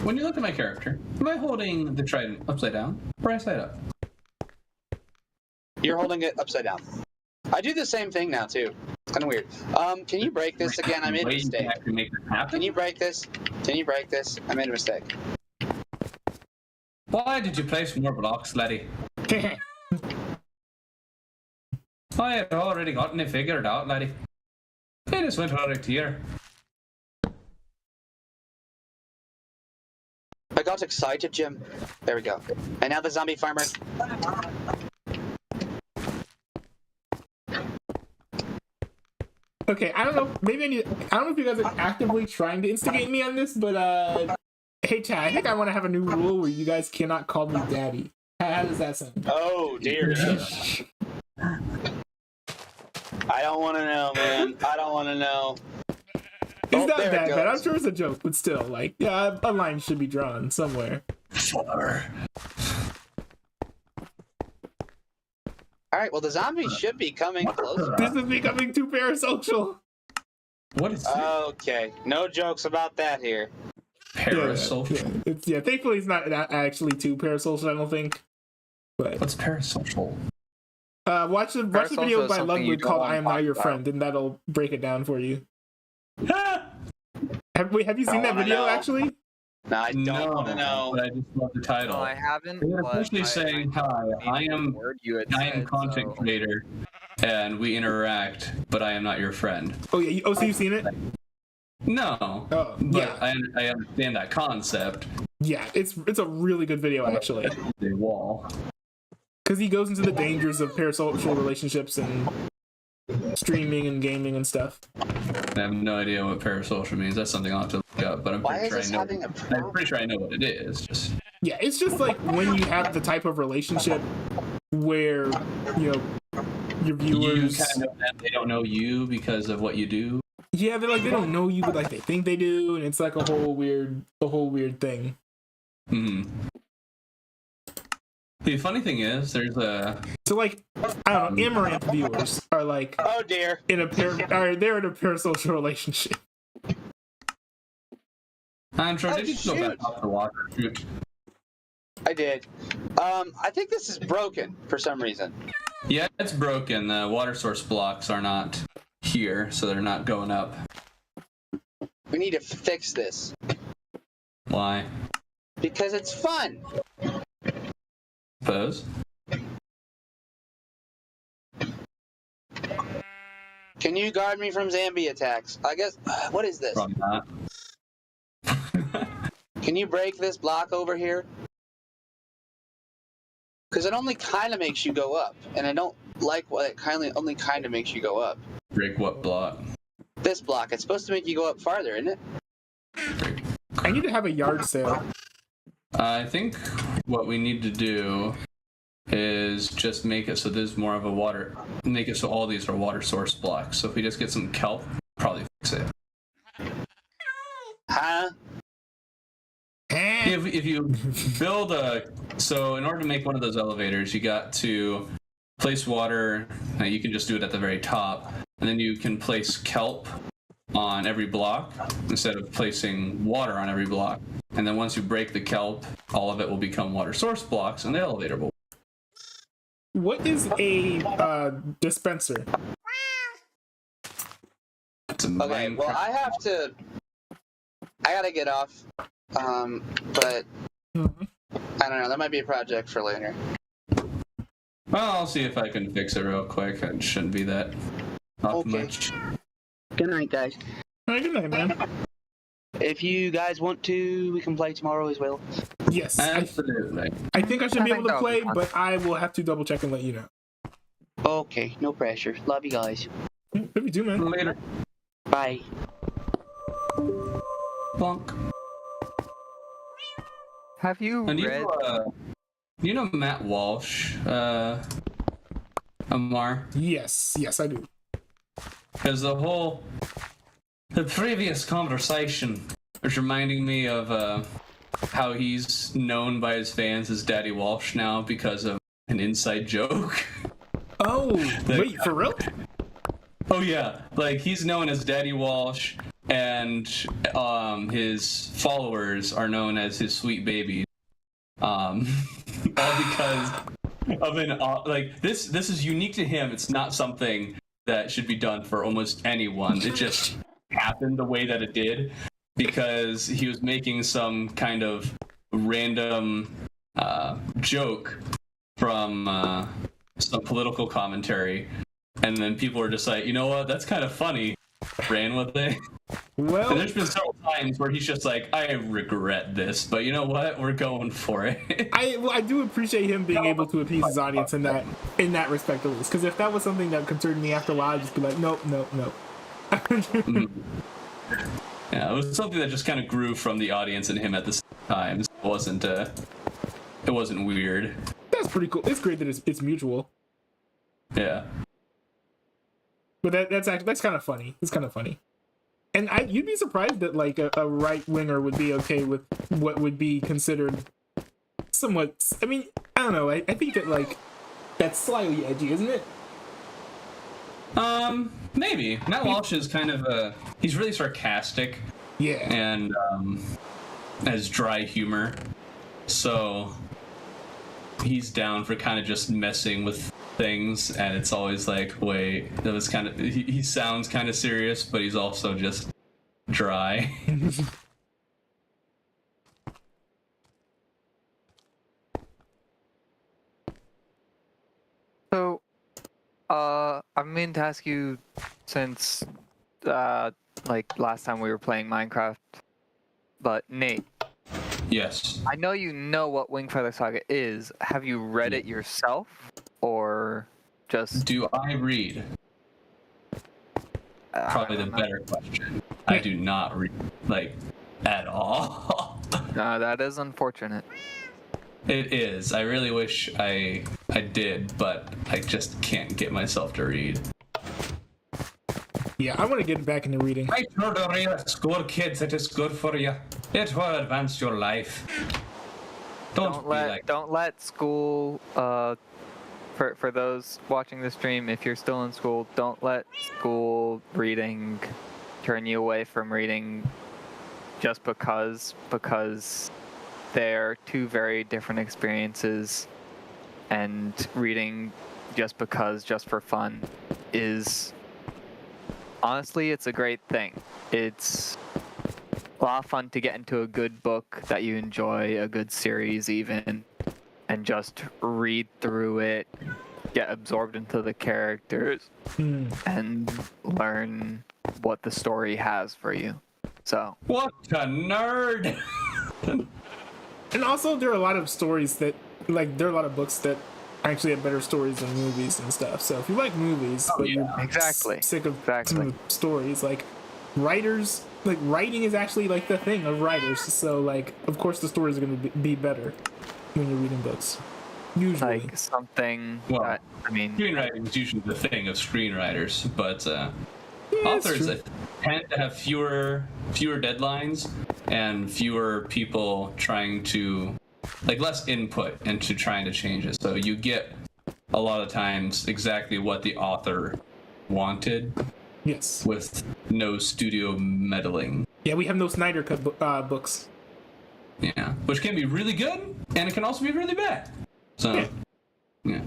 when you look at my character, am I holding the trident upside down or right side up? You're holding it upside down. I do the same thing now too. It's kind of weird. Can you break this again? I made a Wait, you mistake. can actually make that happen? Can you break this? Can you break this? I made a mistake. Why did you place more blocks, laddie? I had already gotten it figured out, laddie. They just went right here. I got excited, Jim. There we go. And now the zombie farmer. Okay, I don't know. Maybe I don't know if you guys are actively trying to instigate me on this, but hey, Chad, I think I want to have a new rule where you guys cannot call me daddy. How does that sound? Oh dear. I don't want to know, man. I don't want to know. It's not there it that bad. I'm goes. sure it's a joke, but still, like, yeah, a line should be drawn somewhere. Far. All right. Well, the zombies should be coming closer. This is becoming too parasocial. What is Okay. No jokes about that here. parasocial? Yeah, thankfully it's not actually too parasocial, I don't think. But What's parasocial? watch the Parasocial video is by something you Ludwig don't called wanna "I Am Not talk Your about. Friend," and that'll break it down for you. Have you seen that wanna video know. actually? No, I don't want to know. But I just love the title. No, I haven't. They're but essentially saying, "Hi, I am content so... creator, and we interact, but I am not your friend." Oh yeah. So you've seen it? No, Oh but yeah. I understand that concept. Yeah, it's a really good video actually, The wall. because he goes into the dangers of parasocial relationships and streaming and gaming and stuff. I have no idea what parasocial means. That's something I'll have to look up, but I'm Why pretty is sure I this know. having a I'm problem? pretty sure I know what it is. Just Yeah, it's just like when you have the type of relationship where your you viewers, kind of know them, they don't know you because of what you do. yeah, they don't know you, but like they think they do, and it's like a whole weird thing. Hmm. The funny thing is, there's a So like, I don't know, Amaranth viewers are like Oh dear. they're in a parasocial relationship. I'm sure. Oh, Did you go shoot. back off the water? Shoot. I did. I think this is broken for some reason. Yeah, it's broken. The water source blocks are not here, so they're not going up. We need to fix this Why? because it's fun. Suppose. Can you guard me from zombie attacks? I guess. What is this? Probably not. Can you break this block over here? Because it only kind of makes you go up, and I don't like what it only kind of makes you go up. Break what block? This block, it's supposed to make you go up farther, isn't it? I need to have a yard sale. I think what we need to do is just make it so there's more of a water. Make it so all these are water source blocks. So if we just get some kelp, probably fix it. Huh? If you build so in order to make one of those elevators, you got to place water. You can just do it at the very top, and then you can place kelp on every block instead of placing water on every block. And then once you break the kelp, all of it will become water source blocks, and the elevator will. What is a dispenser? It's a Okay, well, Minecraft. I gotta get off. But Mhm. I don't know. That might be a project for later. Well, I'll see if I can fix it real quick. It shouldn't be that not much. Good night, guys. All right, good night, man. If you guys want to, we can play tomorrow as well. Yes, Absolutely. I think I should be I able think to that'll play, be fun. but I will have to double check and let you know. Okay, no pressure. Love you guys. What do you do, man? Later. Bye. Bonk. Have you And read? you know Matt Walsh, Amar? Yes, I do. Because the previous conversation was reminding me of how he's known by his fans as Daddy Walsh now because of an inside joke. Oh, wait, for real? Oh yeah, like he's known as Daddy Walsh, and his followers are known as his sweet babies. All because of like this is unique to him. It's not something that should be done for almost anyone. It just happened the way that it did because he was making some kind of random joke from some political commentary, and then people were just like, you know what, that's kind of funny. Ran with it. Well, And there's been several times where he's just like, I regret this, but you know what? We're going for it. I do appreciate him being able to appease his audience in that respect, at least. Because if that was something that concerned me after a while, I'd just be like, nope. Yeah, it was something that just kind of grew from the audience and him at the same time. It wasn't weird. That's pretty cool. It's great that it's mutual. Yeah. But that's kind of funny. It's kind of funny. And you'd be surprised that like a right winger would be okay with what would be considered somewhat. I mean, I don't know. I think that like that's slightly edgy, isn't it? Maybe. Matt Walsh is kind of he's really sarcastic. Yeah. And has dry humor. So he's down for kind of just messing with things, and it's always like, wait, that was kind of he sounds kind of serious, but he's also just dry. So, I mean to ask you, since like last time we were playing Minecraft, but Nate, Yes. I know you know what Wingfeather Saga is. Have you read it yourself, or just? Do I read? Probably the better question. I do not read, like, at all. No, that is unfortunate. It is. I really wish I did, but I just can't get myself to read. Yeah, I want to get back into reading. I told to read at school, kids. It is good for you. It will advance your life. Don't let school for those watching the stream, if you're still in school, don't let school reading turn you away from reading just because they're two very different experiences, and reading just for fun is honestly, it's a great thing. It's a lot of fun to get into a good book that you enjoy, a good series even, and just read through it, get absorbed into the characters, and learn what the story has for you. So. What a nerd! And also, there are a lot of stories that, like, there are a lot of books that actually have better stories than movies and stuff. So if you like movies, but you're sick of some of the stories, like, writers, like, writing is actually, like, the thing of writers. So, like, of course the stories are going to be better when you're reading books. Usually. Like something that, I mean... Screenwriting is usually the thing of screenwriters, but Yeah, authors, tend to have fewer deadlines and fewer people trying to, like, less input into trying to change it. So you get a lot of times exactly what the author wanted. Yes. With no studio meddling. Yeah, we have no Snyder Cut books. Yeah, which can be really good, and it can also be really bad. So, yeah.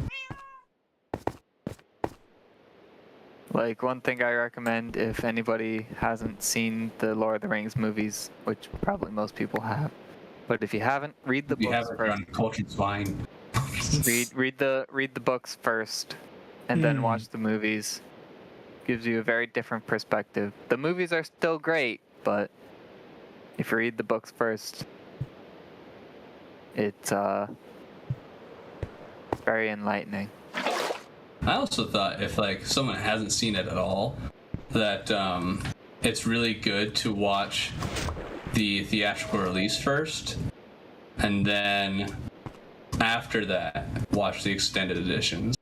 Like, one thing I recommend if anybody hasn't seen the Lord of the Rings movies, which probably most people have, but if you haven't, read the You books have it first. on Cultured Swine. Read the books first, and then watch the movies. Gives you a very different perspective. The movies are still great, but if you read the books first, it's very enlightening. I also thought if like someone hasn't seen it at all, that it's really good to watch the theatrical release first, and then after that watch the extended editions.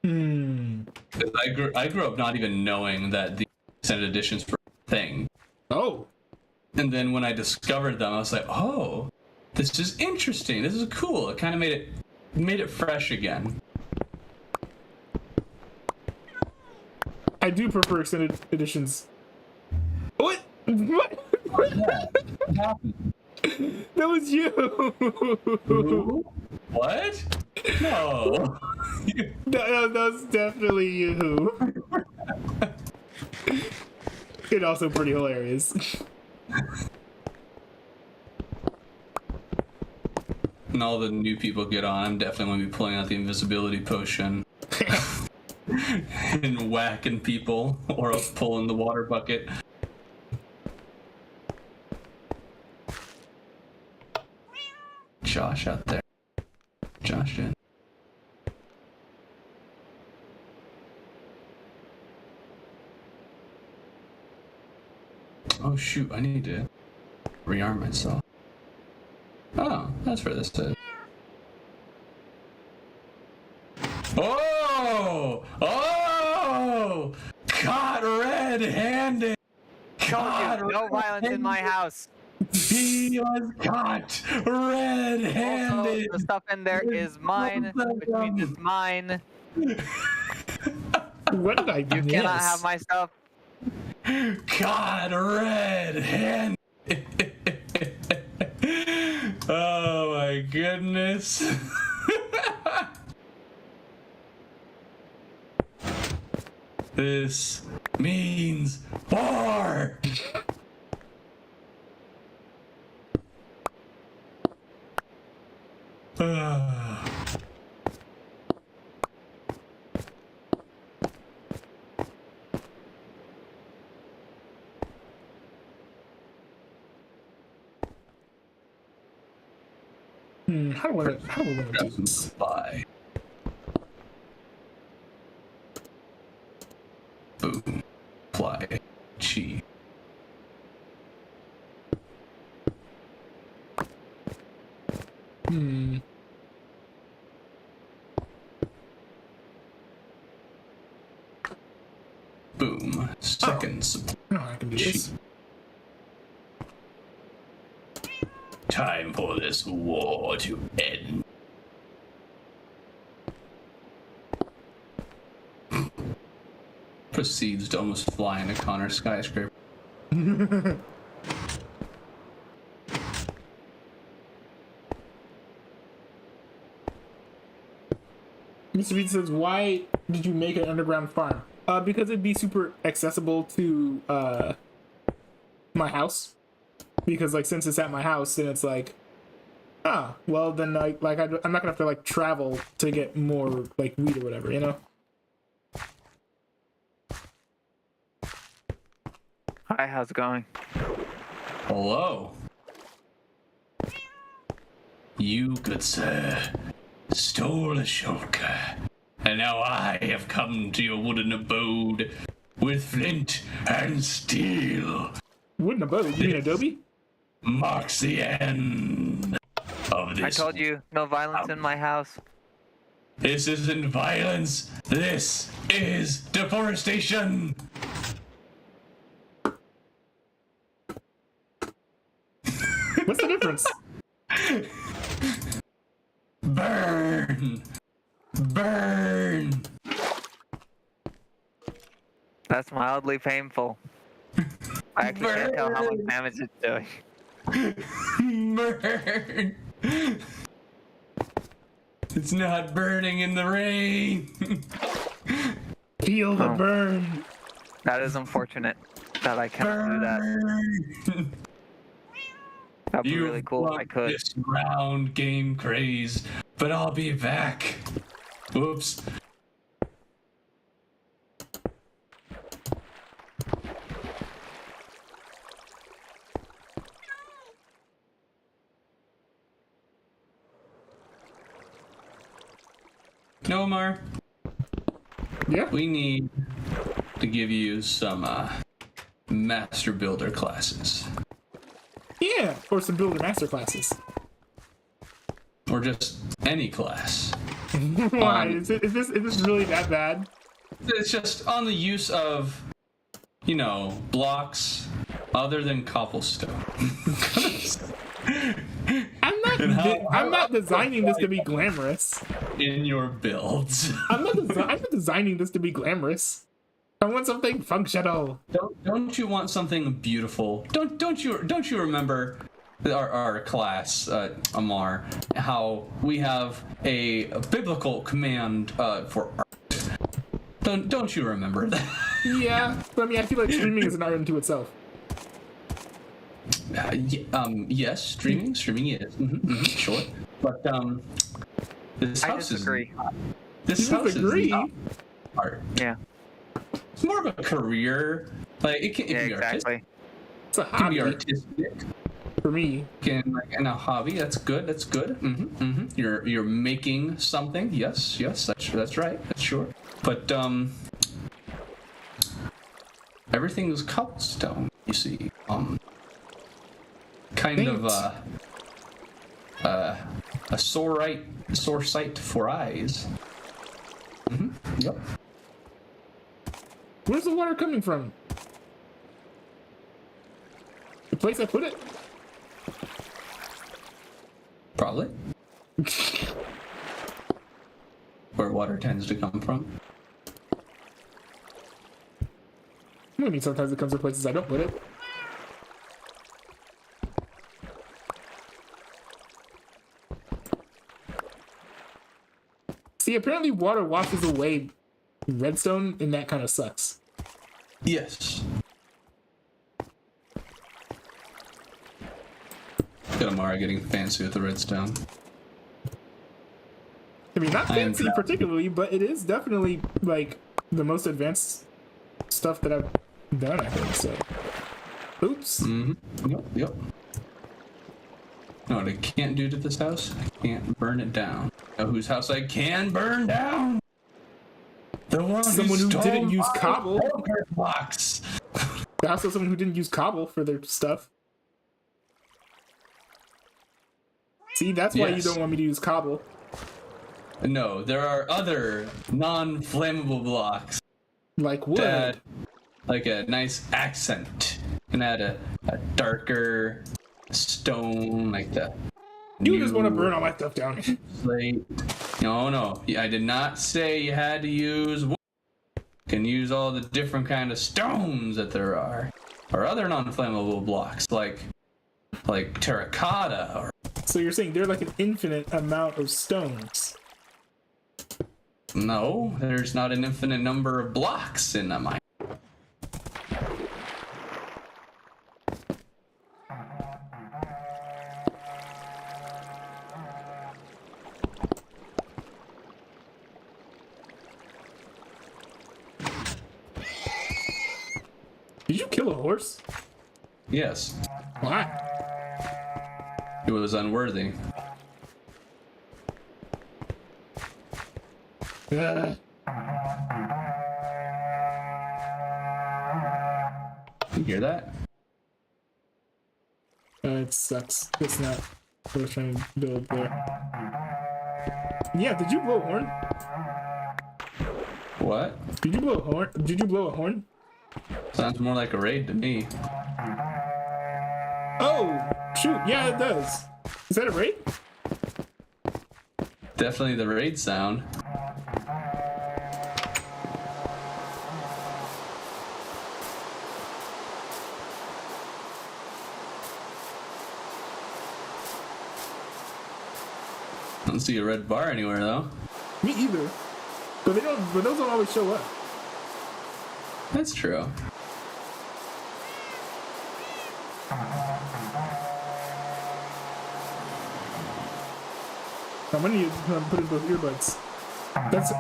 Because I grew up not even knowing that the extended editions were a thing. Oh. And then when I discovered them, I was like, oh, this is interesting. This is cool. It kind of made it fresh again. I do prefer extended editions. What? What? What happened? That was you. What? No. That was definitely you. It's also pretty hilarious. And all the new people get on, I'm definitely going to be pulling out the invisibility potion. And whacking people, or else pulling the water bucket. Josh out there. Josh in. Oh shoot, I need to rearm myself. Oh, that's where this is. Oh! Oh! Caught red-handed! Caught No violence in my house. He was caught red-handed! Also, the stuff in there is mine, which means it's mine. What did I You miss? cannot have my stuff. Caught red-handed! Oh my goodness. This means war! How do we want to do this? Bye. Boom. Fly. Chi. Boom. Second support. Oh, I can do this. Time for this war to end. Proceeds to almost fly into Connor's skyscraper. Mr. Beat says, why did you make an underground farm? Because it'd be super accessible to my house. Because like since it's at my house, then it's like, well then I'm not gonna have to like travel to get more like weed or whatever, you know? Hi, how's it going? Hello. You, good sir, stole a shulker, and now I have come to your wooden abode with flint and steel. Wooden abode? You mean Adobe? Marks the end of this. I told you, no violence in my house. This isn't violence. This is deforestation. What's the difference? Burn! Burn! That's mildly painful. I actually can't tell how much damage it's doing. Burn! It's not burning in the rain. Feel the Oh. burn. That is unfortunate that I cannot do that. Burn! That'd be You really cool if I could. This round game craze, but I'll be back. Whoops. Nomar, Yeah. we need to give you some master builder classes. Yeah. Or some builder master classes. Or just any class. Why? Is this really that bad? It's just on the use of, blocks other than cobblestone. I'm not designing this to be glamorous. In your builds. I'm not designing this to be glamorous. I want something functional. Don't you want something beautiful? Don't you remember our class, Amar, how we have a biblical command for art? Don't you remember that? Yeah, but I mean, I feel like streaming is an art unto itself. Yes, streaming is. Sure, but this I house disagree. This You house disagree? is not art. Yeah. It's more of a career. Like it can Yeah, be exactly. It's a It can be hobby artistic. for me. In a hobby, that's good. That's good. You're making something. Yes. That's right. That's sure. But everything is cobblestone. You see. Kind of a sore sight for eyes. Yep. Where's the water coming from? The place I put it? Probably. Where water tends to come from. I mean, sometimes it comes to places I don't put it. See, apparently water washes away redstone, and that kind of sucks. Yes. Got Amara getting fancy with the redstone. I mean, not I am fancy proud. particularly, but it is definitely, like, the most advanced stuff that I've done, I think, so. Oops. Yep. No, what I can't do to this house, I can't burn it down. Know whose house I can burn down? The one Someone who stole didn't use my cobble. poker box. Also someone who didn't use cobble for their stuff. See, that's why you Yes. don't want me to use cobble. No, there are other non-flammable blocks Like wood. that like a nice accent and add a darker stone like that. You just want to burn all my stuff down. Slate. No. I did not say you had to use wood. You can use all the different kind of stones that there are. Or other non-flammable blocks like terracotta or So you're saying there's like an infinite amount of stones. no, there's not an infinite number of blocks in a mine. Did you kill a horse? Yes, Why? it was unworthy. Ugh. You hear that? It sucks. It's not what I was trying to build there. Yeah, did you blow a horn? What? Did you blow a horn? Did you blow a horn? Sounds more like a raid to me. Oh, shoot. Yeah, it does. Is that a raid? Definitely the raid sound. I don't see a red bar anywhere though. Me either. But they don't. But those don't always show up. That's true. I'm gonna need to put in both earbuds. That's.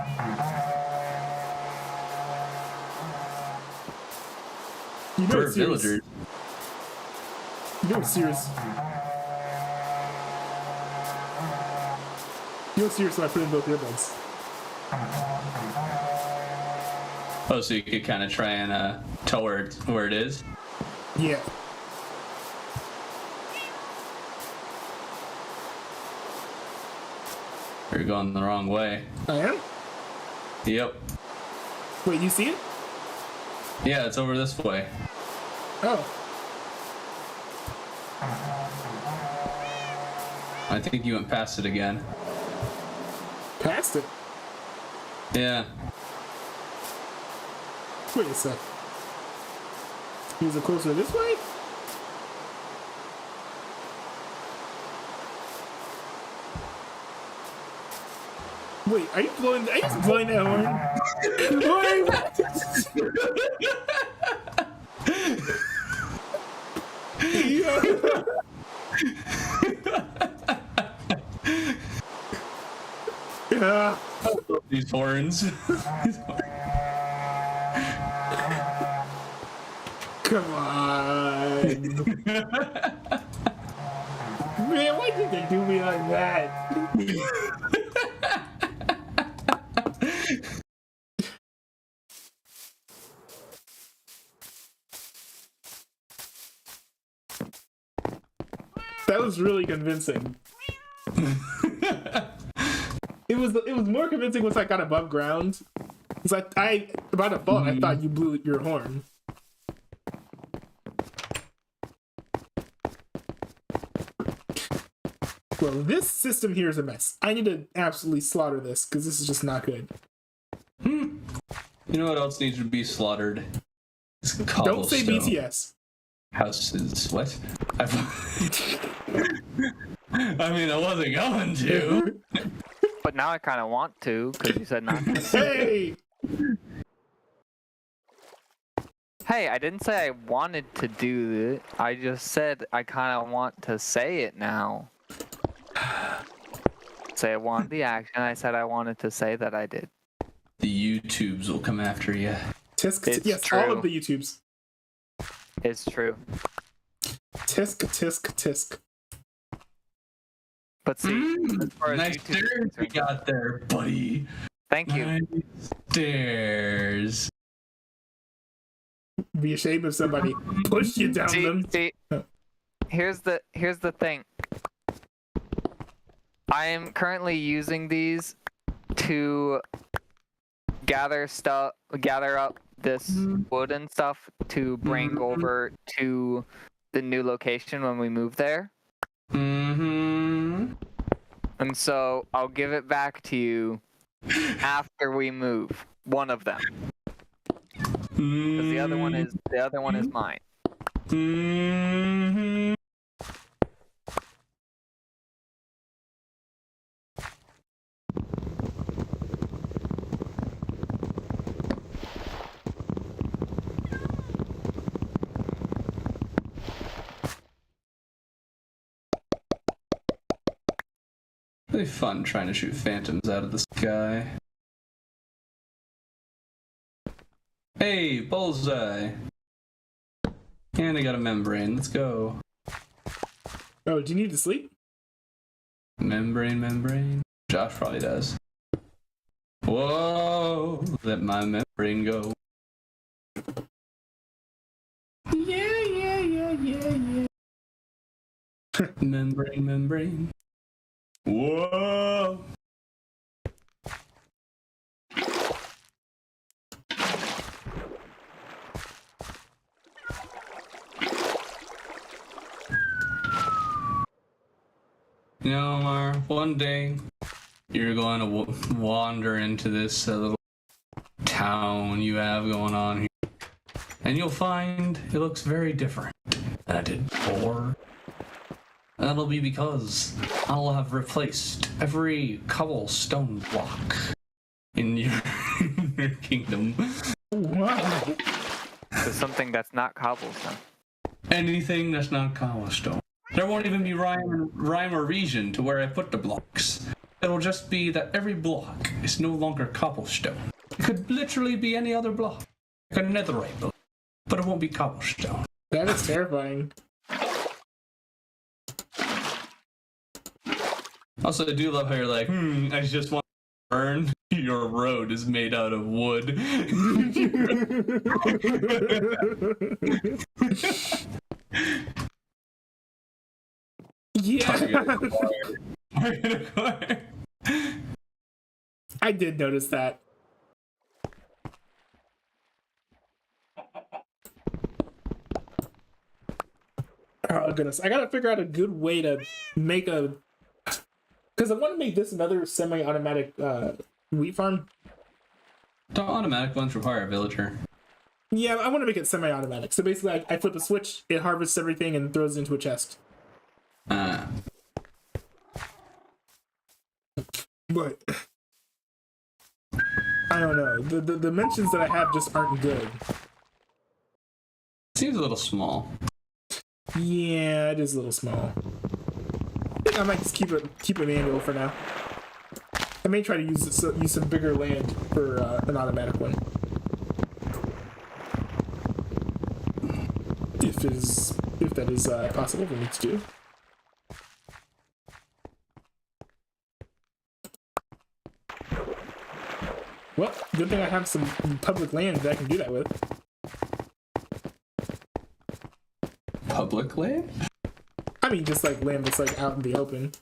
You know For it's serious. villagers. You know it's serious. You know it's serious when I put in both earbuds. Oh, so you could kind of try and tell where it is. Yeah. You're going the wrong way. I am? Yep. Wait, you see it? Yeah, it's over this way. Oh. I think you went past it again. Past it? Yeah. Wait a sec. Is it closer this way? Wait, are you blowing? Are you just blowing that horn? Yeah. These horns. Come on. Man, why did they do me like that? That was really convincing. It was more convincing once I got above ground. Cause I by default I thought you blew your horn. Well, this system here is a mess. I need to absolutely slaughter this because this is just not good. You know what else needs to be slaughtered? It's Don't say cobblestone. BTS. Houses. What? I mean, I wasn't going to. But now I kind of want to, because you said not to. Hey! Hey, I didn't say I wanted to do it. I just said I kind of want to say it now. Say I want the action. I said I wanted to say that I did. The YouTubes will come after you. Tisk, It's yes, true. all of the YouTubes. It's true. Tisk, tisk, tisk. But see, as far as Nice YouTube is stairs we concerned- got there, buddy. Thank you. Nice stairs. Be ashamed if somebody pushed you down them. See, here's the thing. I am currently using these to gather up this wood and stuff to bring over to the new location when we move there. Mm-hmm. And so I'll give it back to you after we move. One of them. Because the other one is mine. Mm-hmm. Really fun trying to shoot phantoms out of the sky. Hey, bullseye! And I got a membrane. Let's go. Oh, do you need to sleep? Membrane. Josh probably does. Whoa! Let my membrane go. Yeah. Membrane. Whoa! You know, Omar, one day you're going to wander into this little town you have going on here, and you'll find it looks very different than it did before. That'll be because I'll have replaced every cobblestone block in your kingdom. Wow. So something that's not cobblestone. Anything that's not cobblestone. There won't even be rhyme or reason to where I put the blocks. It'll just be that every block is no longer cobblestone. It could literally be any other block, like a netherite block, but it won't be cobblestone. That is terrifying. Also, I do love how you're like, I just want to burn. Your road is made out of wood. Yeah. I did notice that. Oh goodness, I gotta figure out a good way to make a, because I want to make this another semi-automatic wheat farm. The automatic ones require a villager. Yeah, I want to make it semi-automatic. So basically, I flip a switch, it harvests everything and throws it into a chest. But I don't know. The dimensions that I have just aren't good. Seems a little small. Yeah, it is a little small. I think I might just keep it manual for now. I may try to use some bigger land for an automatic one. If that is possible for me to do. Well, good thing I have some public land that I can do that with. Public land? I mean, just like land that's like out in the open.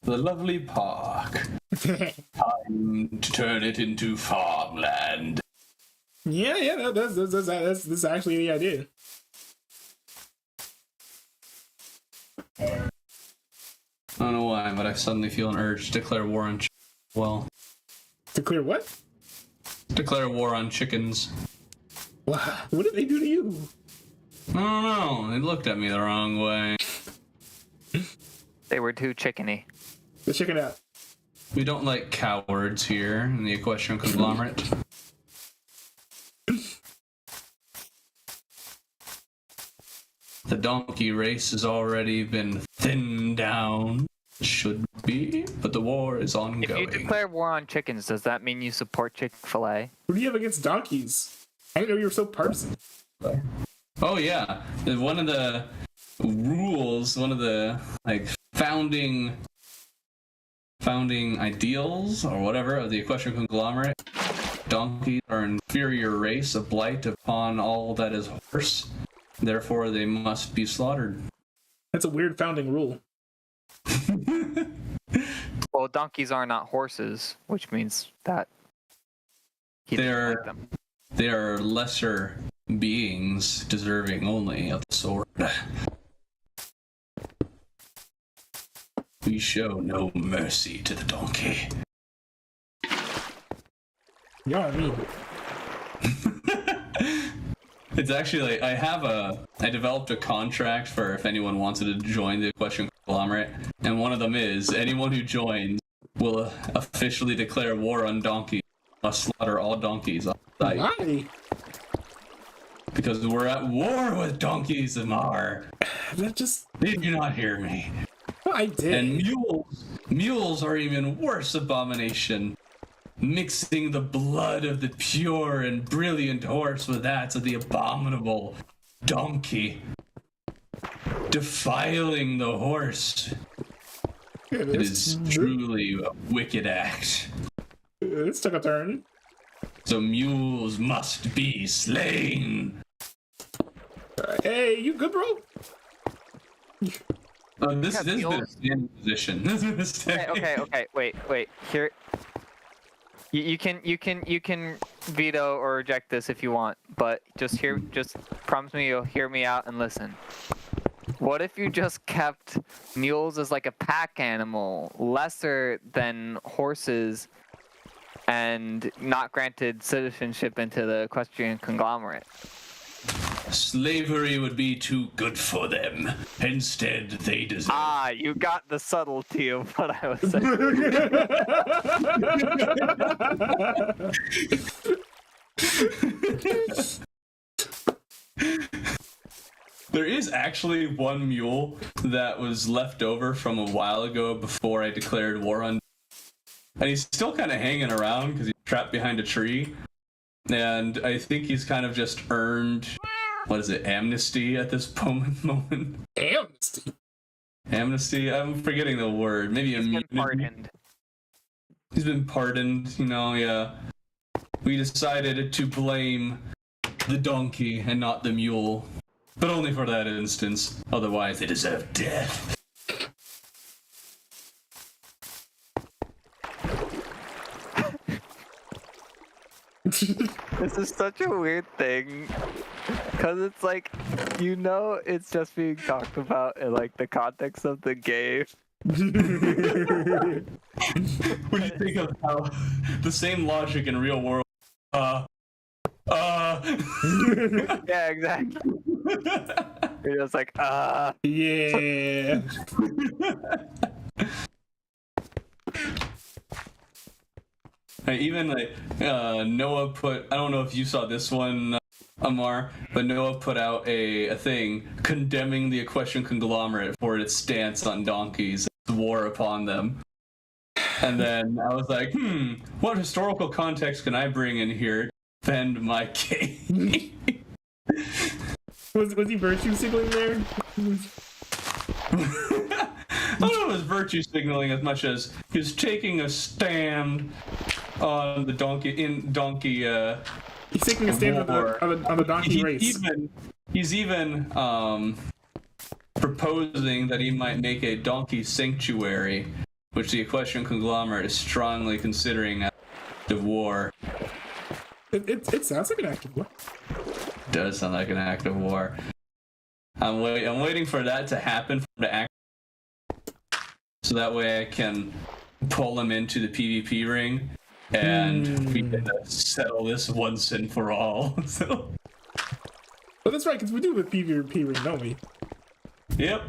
The lovely park. Time to turn it into farmland. Yeah, that's actually the idea. I don't know why, but I suddenly feel an urge to declare war on well. Declare what? Declare war on chickens. What did they do to you? I don't know. They looked at me the wrong way. They were too chickeny. Let's check it out. We don't like cowards here in the equestrian conglomerate. The donkey race has already been thinned down. Should be, but the war is ongoing. If you declare war on chickens, does that mean you support Chick-fil-A? What do you have against donkeys? I didn't know you were so partisan. Oh yeah, one of the rules, one of the like founding ideals or whatever of the equestrian conglomerate. Donkeys are an inferior race, a blight upon all that is horse. Therefore, they must be slaughtered. That's a weird founding rule. Well, donkeys are not horses, which means that he doesn't like them. They are lesser beings deserving only of the sword. We show no mercy to the donkey. You know what I mean? It's actually like I developed a contract for if anyone wanted to join the equestrian conglomerate, and one of them is anyone who joins will officially declare war on donkeys, must slaughter all donkeys on site. Why? Because we're at war with donkeys, Amar. That just... Did you not hear me? I did. And mules are even worse abomination. Mixing the blood of the pure and brilliant horse with that of the abominable donkey. Defiling the horse. It is truly a wicked act. This took a turn. So mules must be slain. Hey, you good, bro? This has been a standing position. Okay, wait. Here, you can veto or reject this if you want, but just promise me you'll hear me out and listen. What if you just kept mules as like a pack animal, lesser than horses, and not granted citizenship into the equestrian conglomerate? Slavery would be too good for them. Instead, they deserve. Ah, you got the subtlety of what I was saying. There is actually one mule that was left over from a while ago before I declared war on. And he's still kind of hanging around because he's trapped behind a tree. And I think he's kind of just earned, what is it, amnesty at this moment? Amnesty? Amnesty? I'm forgetting the word. Maybe immunity. Pardoned. He's been pardoned, yeah. We decided to blame the donkey and not the mule. But only for that instance. Otherwise, they deserve death. This is such a weird thing, because it's like, it's just being talked about in like the context of the game. When you think of how the same logic in real world, Yeah, exactly. You're just like, Yeah. Even like Noah put, I don't know if you saw this one, Amar, but Noah put out a thing condemning the equestrian conglomerate for its stance on donkeys, its war upon them. And then I was like, what historical context can I bring in here to defend my case? Was he virtue signaling there? I don't know if it was virtue signaling as much as he was taking a stand on the donkey. He's taking a stand on the donkey race. He's even proposing that he might make a donkey sanctuary, which the equestrian conglomerate is strongly considering as an act of war. It sounds like an act of war. It does sound like an act of war. I'm waiting for that to happen, for him to act, so that way I can pull him into the PvP ring and we can settle this once and for all. So. Well, that's right, because we do the PvP ring, don't we? Yep.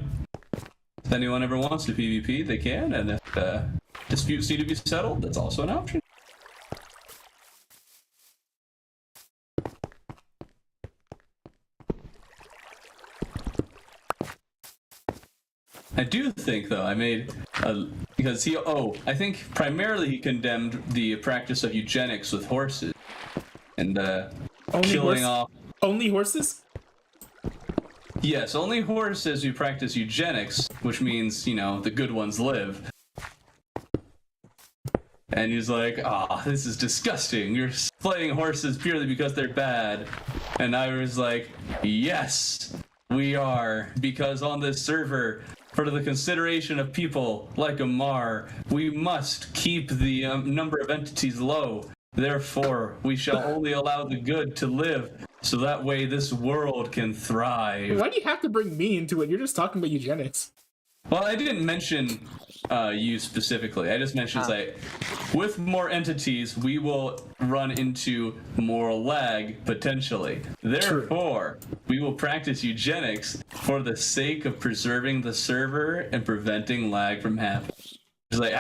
If anyone ever wants to PvP, they can, and if disputes need to be settled, that's also an option. I do think, though, because I think primarily he condemned the practice of eugenics with horses and killing off. Only horses? Yes, only horses who practice eugenics, which means, the good ones live. And he's like, this is disgusting. You're slaying horses purely because they're bad. And I was like, yes, we are. Because on this server, for the consideration of people like Amar, we must keep the number of entities low. Therefore, we shall only allow the good to live, so that way this world can thrive. Why do you have to bring me into it? You're just talking about eugenics. Well, I didn't mention you specifically. I just mentioned with more entities, we will run into more lag, potentially. Therefore, we will practice eugenics for the sake of preserving the server and preventing lag from happening. It's like,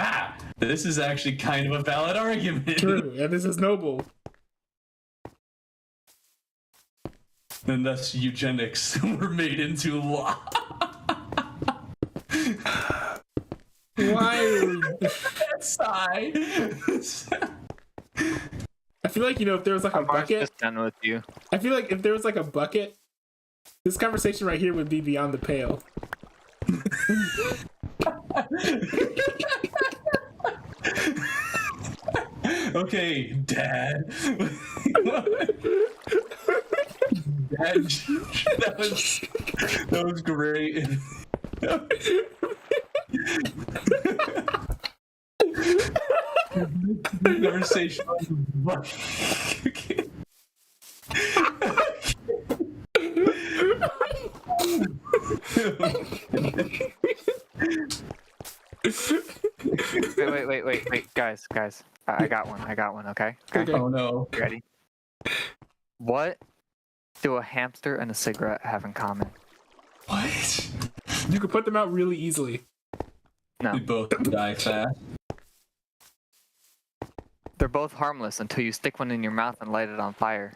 this is actually kind of a valid argument. True, and this is noble. And thus eugenics were made into law. Why? Sigh. I feel like, if there was like a Amar's bucket. just done with you. I feel like if there was like a bucket, this conversation right here would be beyond the pale. Okay, Dad. Dad, that was great. Conversation. Okay. Wait, guys, I got one. Okay. Okay. Oh no. You ready? What do a hamster and a cigarette have in common? What? You could put them out really easily. No, We both die fast. they're both harmless until you stick one in your mouth and light it on fire.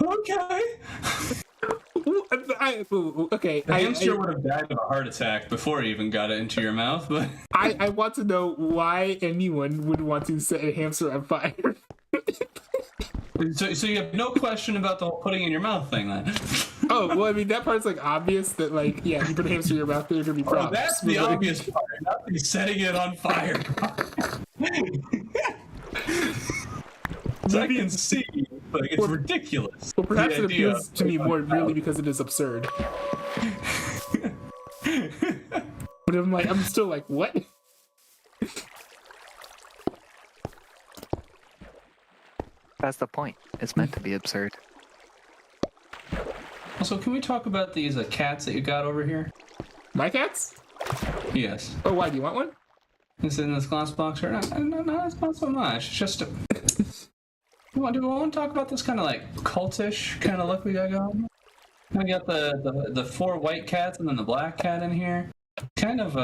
Okay. Okay. The hamster would have died of a heart attack before he even got it into your mouth, but I want to know why anyone would want to set a hamster on fire. so you have no question about the whole putting in your mouth thing then. Oh, well, I mean, that part's like obvious that, like, yeah, you put a hamster in your mouth, there's gonna be Oh, problems. that's the But, like, obvious part, not the setting it on fire. I can see, like, it's ridiculous. Well, perhaps The it idea appeals to me more really because it is absurd. But I'm still like, what? That's the point. It's meant to be absurd. Also, can we talk about these cats that you got over here? My cats? Yes. Oh, why? Do you want one? Is it in this glass box or not? No, it's not so much. It's just do we want to talk about this kind of like cultish kind of look we got going? We got the 4 white cats and then the black cat in here. Kind of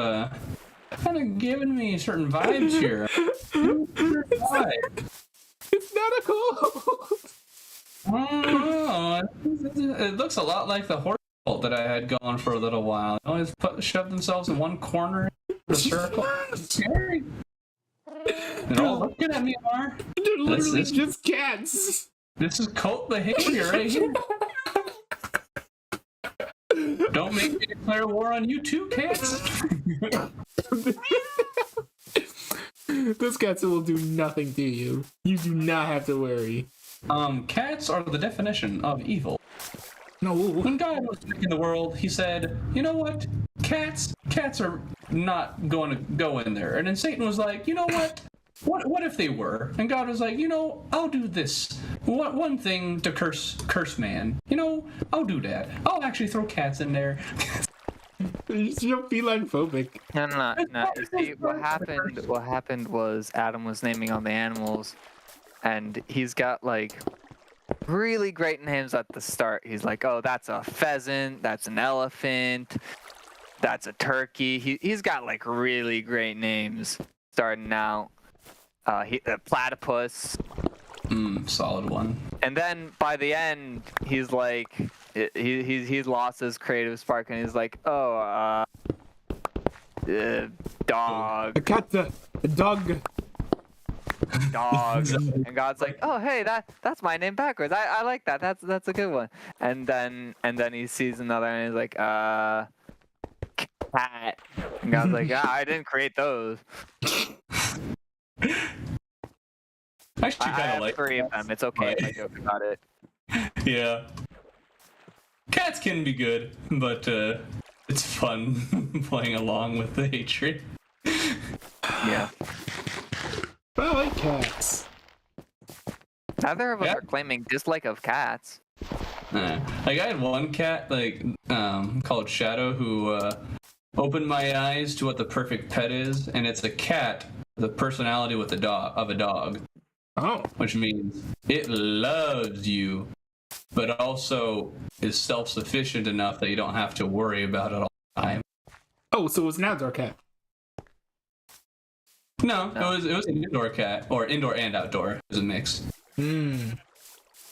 giving me certain vibes here. It's not a cult. I don't know. It looks a lot like the horse cult that I had going for a little while. They always shove themselves in one corner of the circle. It's scary. They're all looking at me, Mar. They're literally This is- just cats. This is cult behavior right here. Don't make me declare war on you too, cats. Those cats will do nothing to you. You do not have to worry. Cats are the definition of evil. No. When God was making the world, he said, you know what? Cats are not going to go in there. And then Satan was like, you know what? What if they were? And God was like, you know, I'll do this. One thing to curse man. You know, I'll do that. I'll actually throw cats in there. You're feline phobic. No. You see, what happened was Adam was naming all the animals, and he's got like really great names at the start. He's like, oh, that's a pheasant, that's an elephant, that's a turkey. He's got like really great names starting out. A platypus. Solid one. And then by the end, he's like, he's lost his creative spark, and he's like, oh, dog. A cat, a dog. And God's like, oh, hey, that's my name backwards. I like that. That's a good one. And then he sees another, and he's like, cat. And God's like, I didn't create those. I actually I kind have of like 3 of them. It's okay if I joke about it. Yeah. Cats can be good, but it's fun playing along with the hatred. Yeah. But I like cats. Neither of us Yeah. are claiming dislike of cats. Like I had one cat, like called Shadow, who opened my eyes to what the perfect pet is, and it's a cat, the personality with a dog, Oh. which means it loves you, but also is self-sufficient enough that you don't have to worry about it all the time. Oh, so it's an outdoor cat. No, it was an indoor cat, or indoor and outdoor. It was a mix.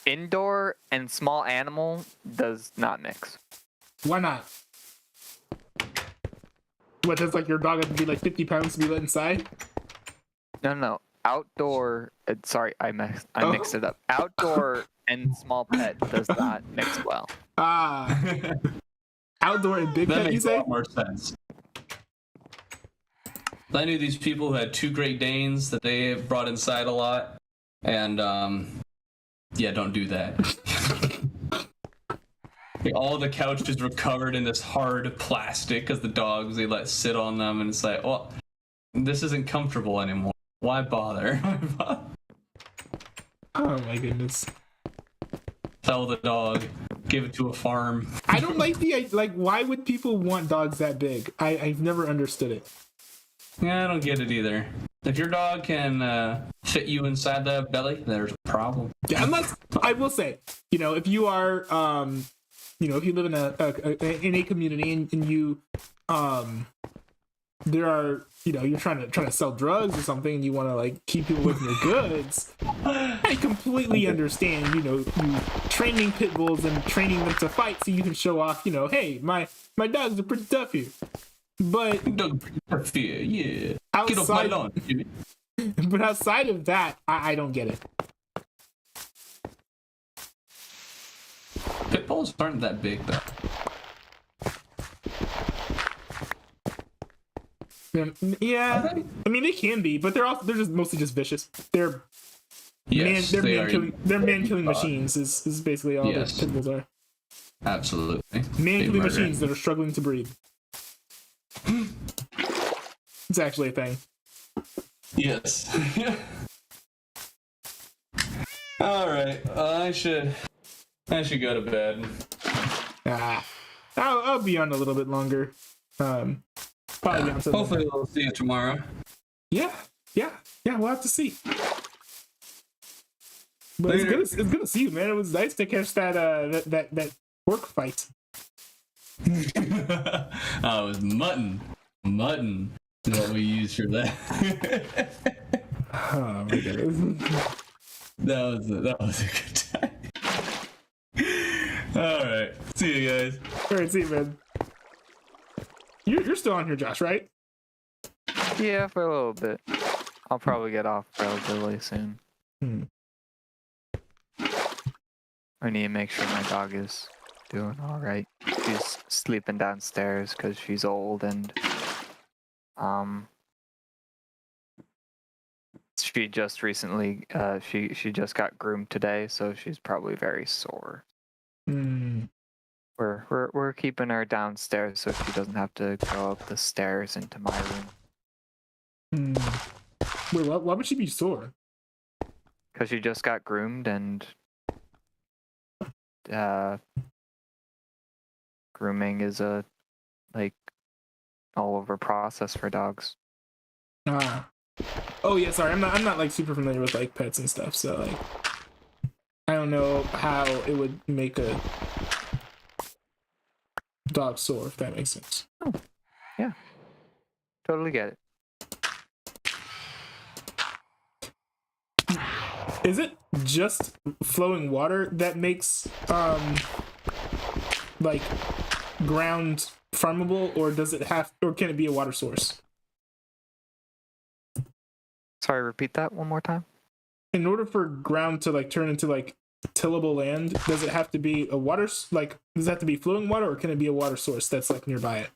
Indoor and small animal does not mix. Why not? What, does like your dog have to be like 50 pounds to be let inside? No. Outdoor. Sorry, I mixed it up. Outdoor and small pet does not mix well. Ah. Outdoor and big That pet, you makes a say? lot more sense. I knew these people who had 2 Great Danes that they brought inside a lot, and yeah, don't do that. Like, all the couches were covered in this hard plastic because the dogs they let sit on them, and it's like, well, this isn't comfortable anymore. Why bother? Oh my goodness. Sell the dog, give it to a farm. I don't like why would people want dogs that big? I've never understood it. Yeah, I don't get it either. If your dog can fit you inside the belly, there's a problem. Yeah, unless I will say, if you are, if you live in a community and you, there are, you're trying to sell drugs or something, and you want to like keep people away from your goods. I completely understand. You training pit bulls and training them to fight so you can show off. Hey, my dogs are pretty tough here. But yeah. Outside, get off my lawn, Jimmy. But outside of that, I don't get it. Pit bulls aren't that big, though. Yeah, I mean they can be, but they're just mostly just vicious. They're man killing machines is basically all that pit bulls are. Absolutely. Man killing machines that are struggling to breathe. It's actually a thing. Yes. All right. I should go to bed. I'll be on a little bit longer. Probably on hopefully we'll see you tomorrow. Yeah. We'll have to see. But it's good to see you, man. It was nice to catch that pork fight. Oh, it was mutton. Mutton is what we used for that. Oh my goodness. That was a good time. All right. See you guys. All right, see you, man. You're still on here, Josh, right? Yeah, for a little bit. I'll probably get off relatively soon. I need to make sure my dog is doing all right. She's sleeping downstairs because she's old and she just recently she just got groomed today, so she's probably very sore. We're keeping her downstairs so she doesn't have to go up the stairs into my room. Wait, why would she be sore? Because she just got groomed and grooming is a all over process for dogs. Oh yeah, sorry. I'm not like super familiar with like pets and stuff, so like I don't know how it would make a dog sore, if that makes sense. Oh, yeah. Totally get it. Is it just flowing water that makes like ground farmable, or can it be a water source? Sorry, repeat that one more time. In order for ground to like turn into like tillable land, does it have to be a water, like does it have to be flowing water, or can it be a water source that's like nearby it?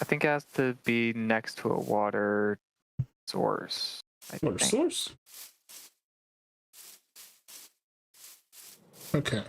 I think it has to be next to a water source. Water source? Okay.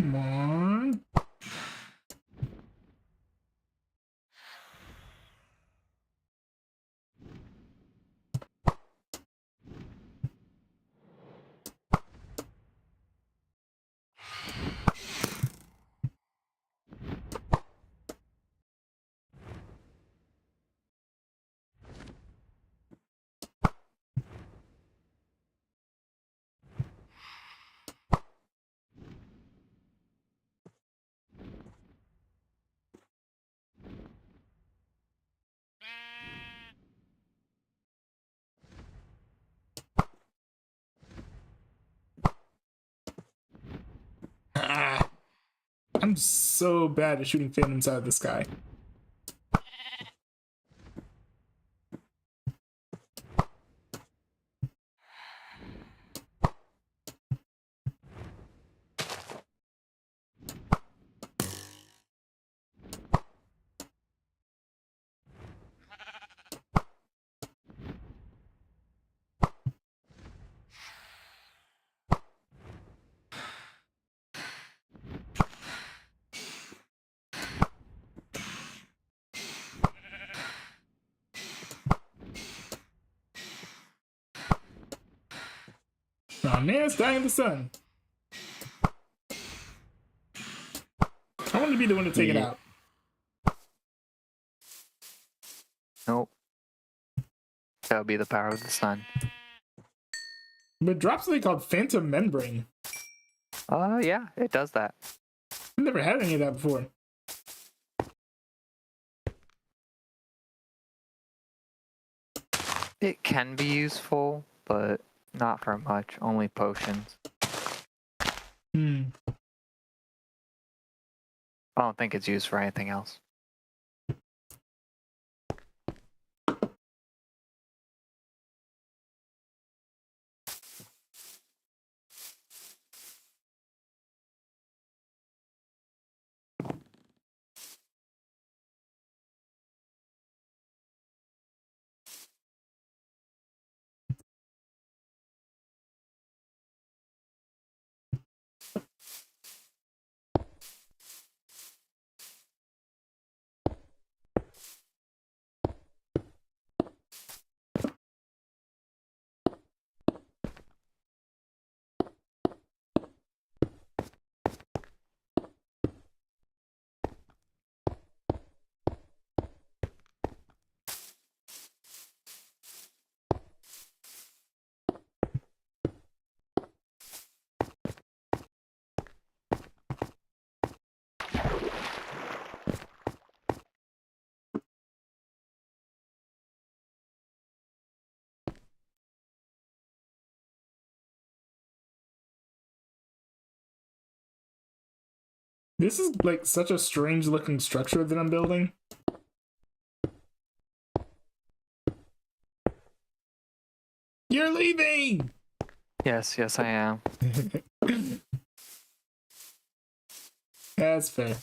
Come on. Ah, I'm so bad at shooting phantoms out of the sky. Oh man, it's dying in the sun. I want to be the one to take it Yeah. out. Nope. That would be the power of the sun. But it drops something called Phantom Membrane. Yeah, it does that. I've never had any of that before. It can be useful, but not for much. Only potions. Hmm. I don't think it's used for anything else. This is like such a strange looking structure that I'm building. You're leaving! Yes, I am. That's fair.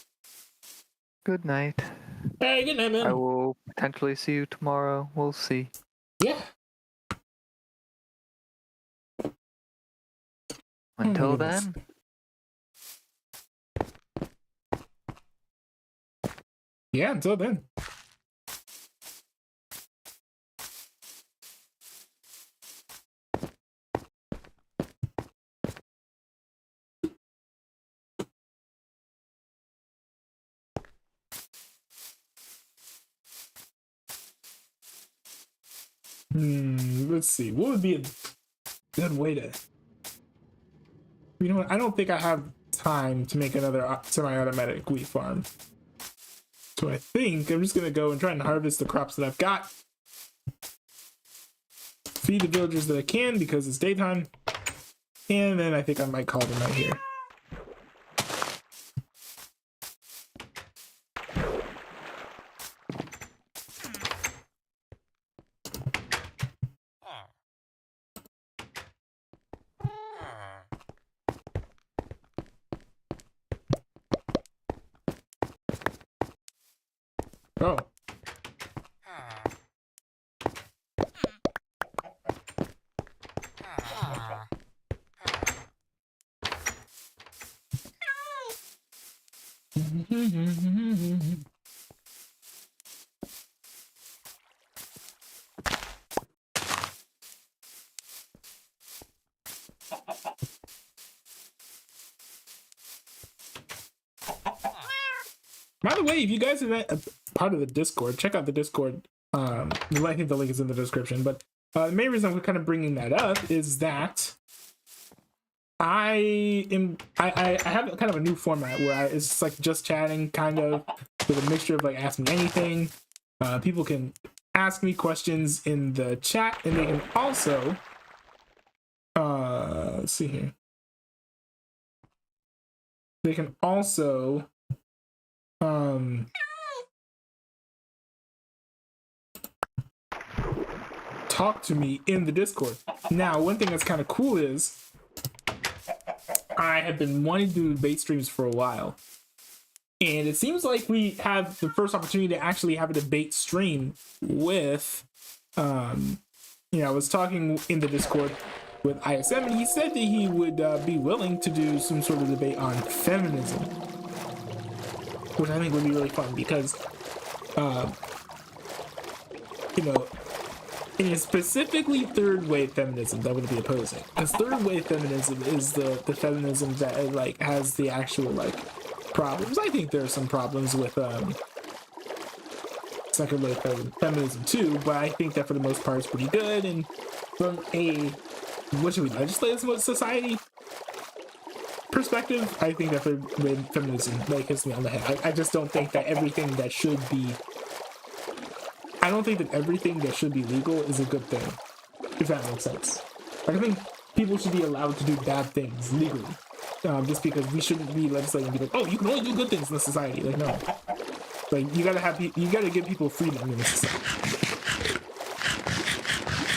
Good night. Hey, good night, man. I will potentially see you tomorrow. We'll see. Yeah. Until goodness. then, Yeah, until then. Let's see. What would be a good way to... You know what? I don't think I have time to make another semi-automatic wheat farm. So I think I'm just going to go and try and harvest the crops that I've got. Feed the villagers that I can because it's daytime. And then I think I might call them out here. Oh. By the way, if you guys are a part of the Discord, check out the Discord. I think the link is in the description. But the main reason I'm kind of bringing that up is that I have kind of a new format where it's like just chatting, kind of with a mixture of like ask me anything. People can ask me questions in the chat, and they can also let's see here. They can also talk to me in the Discord. Now, one thing that's kind of cool is I have been wanting to do debate streams for a while, and it seems like we have the first opportunity to actually have a debate stream with I was talking in the Discord with ISM, and he said that he would be willing to do some sort of debate on feminism, which I think would be really fun because it is specifically third wave feminism that would be opposing. Because third wave feminism is the feminism that like has the actual like problems. I think there are some problems with second wave feminism too, but I think that for the most part it's pretty good. And from a what should we legislate as society perspective, I think that third wave feminism like hits me on the head. I just don't think that everything that should be legal is a good thing, if that makes sense. Like, I think people should be allowed to do bad things legally, just because we shouldn't be legislating and be like, oh, you can only do good things in the society. Like, no. Like, you gotta give people freedom in this society.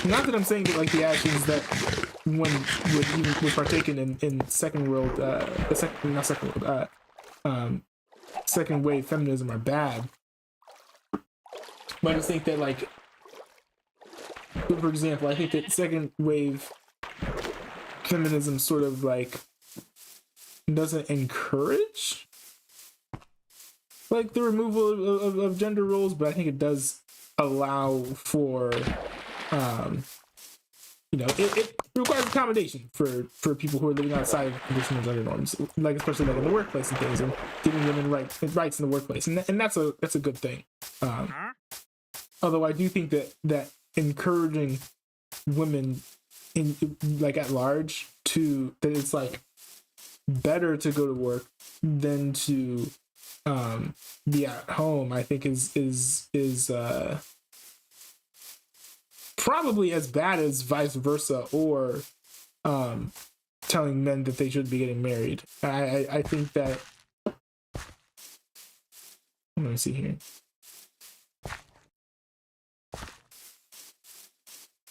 Not that I'm saying that, like, the actions that would partaken in second wave feminism are bad. But I just think that, like, for example, I think that second wave feminism sort of, like, doesn't encourage, like, the removal of gender roles, but I think it does allow for, it requires accommodation for people who are living outside of traditional gender norms, like, especially, like, in the workplace and things, and giving women rights in the workplace, and that's a good thing. Although I do think that encouraging women in like at large that it's like better to go to work than to be at home, I think is probably as bad as vice versa, or telling men that they should be getting married. I think that, let me see here.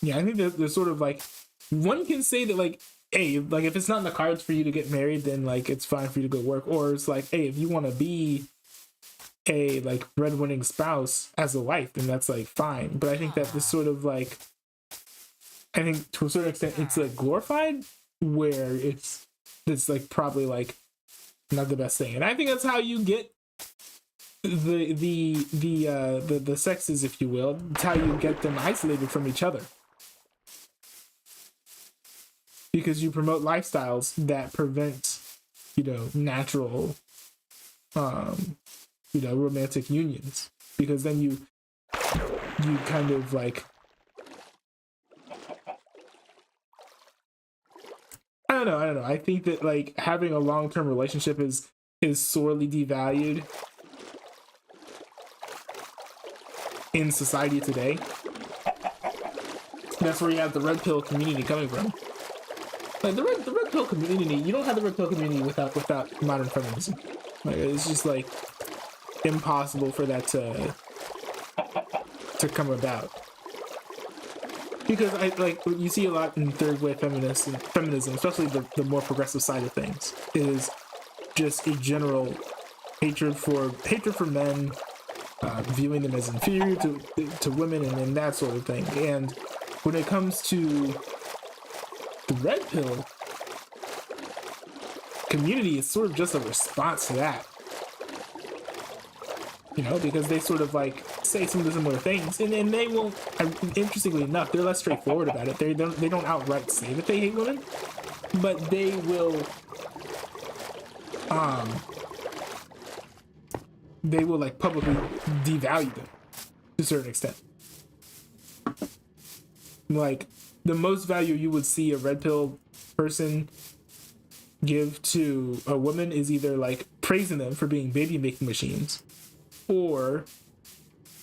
Yeah, I think that there's sort of like, one can say that like, hey, like if it's not in the cards for you to get married, then like it's fine for you to go work. Or it's like, hey, if you want to be a like breadwinning spouse as a wife, then that's like fine. But I think that this sort of like, I think to a certain extent it's like glorified, where it's like probably like not the best thing. And I think that's how you get the sexes, if you will. It's how you get them isolated from each other. Because you promote lifestyles that prevent, natural, romantic unions. Because then you kind of like, I don't know. I think that like having a long-term relationship is sorely devalued in society today. That's where you have the red pill community coming from. Like the red pill community, you don't have the red pill community without modern feminism. Like it's just like impossible for that to come about. Because I like what you see a lot in third wave feminism, especially the more progressive side of things, is just a general hatred for men, viewing them as inferior to women, and that sort of thing. And when it comes to the red pill community, it's sort of just a response to that. because they sort of like say some of the similar things, and they won't. Interestingly enough, they're less straightforward about it. They don't outright say that they hate women, but they will like publicly devalue them to a certain extent. Like the most value you would see a red pill person give to a woman is either like praising them for being baby making machines, or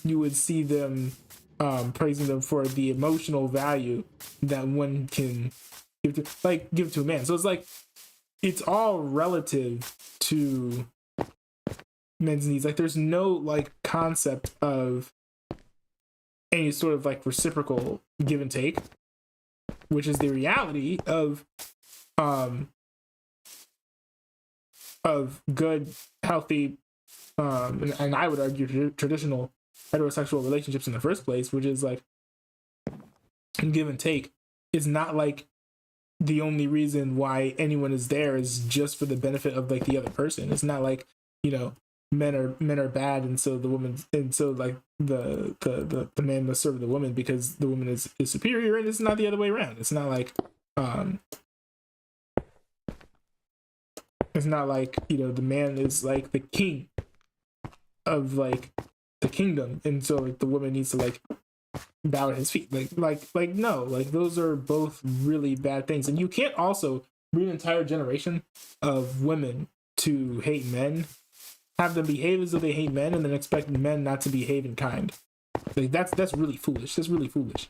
you would see them praising them for the emotional value that one can give to a man. So it's like it's all relative to men's needs. Like there's no like concept of any sort of like reciprocal give and take, which is the reality of good, healthy, and I would argue traditional heterosexual relationships in the first place, which is like give and take. It's not like the only reason why anyone is there is just for the benefit of like the other person. It's not like, men are bad, and so the woman, and so like the man must serve the woman because the woman is superior, and it's not the other way around. It's not like the man is like the king of like the kingdom, and so like the woman needs to like bow at his feet. Like no, like those are both really bad things. And you can't also bring an entire generation of women to hate men, have them behave as though they hate men, and then expect men not to behave in kind. Like that's really foolish. That's really foolish,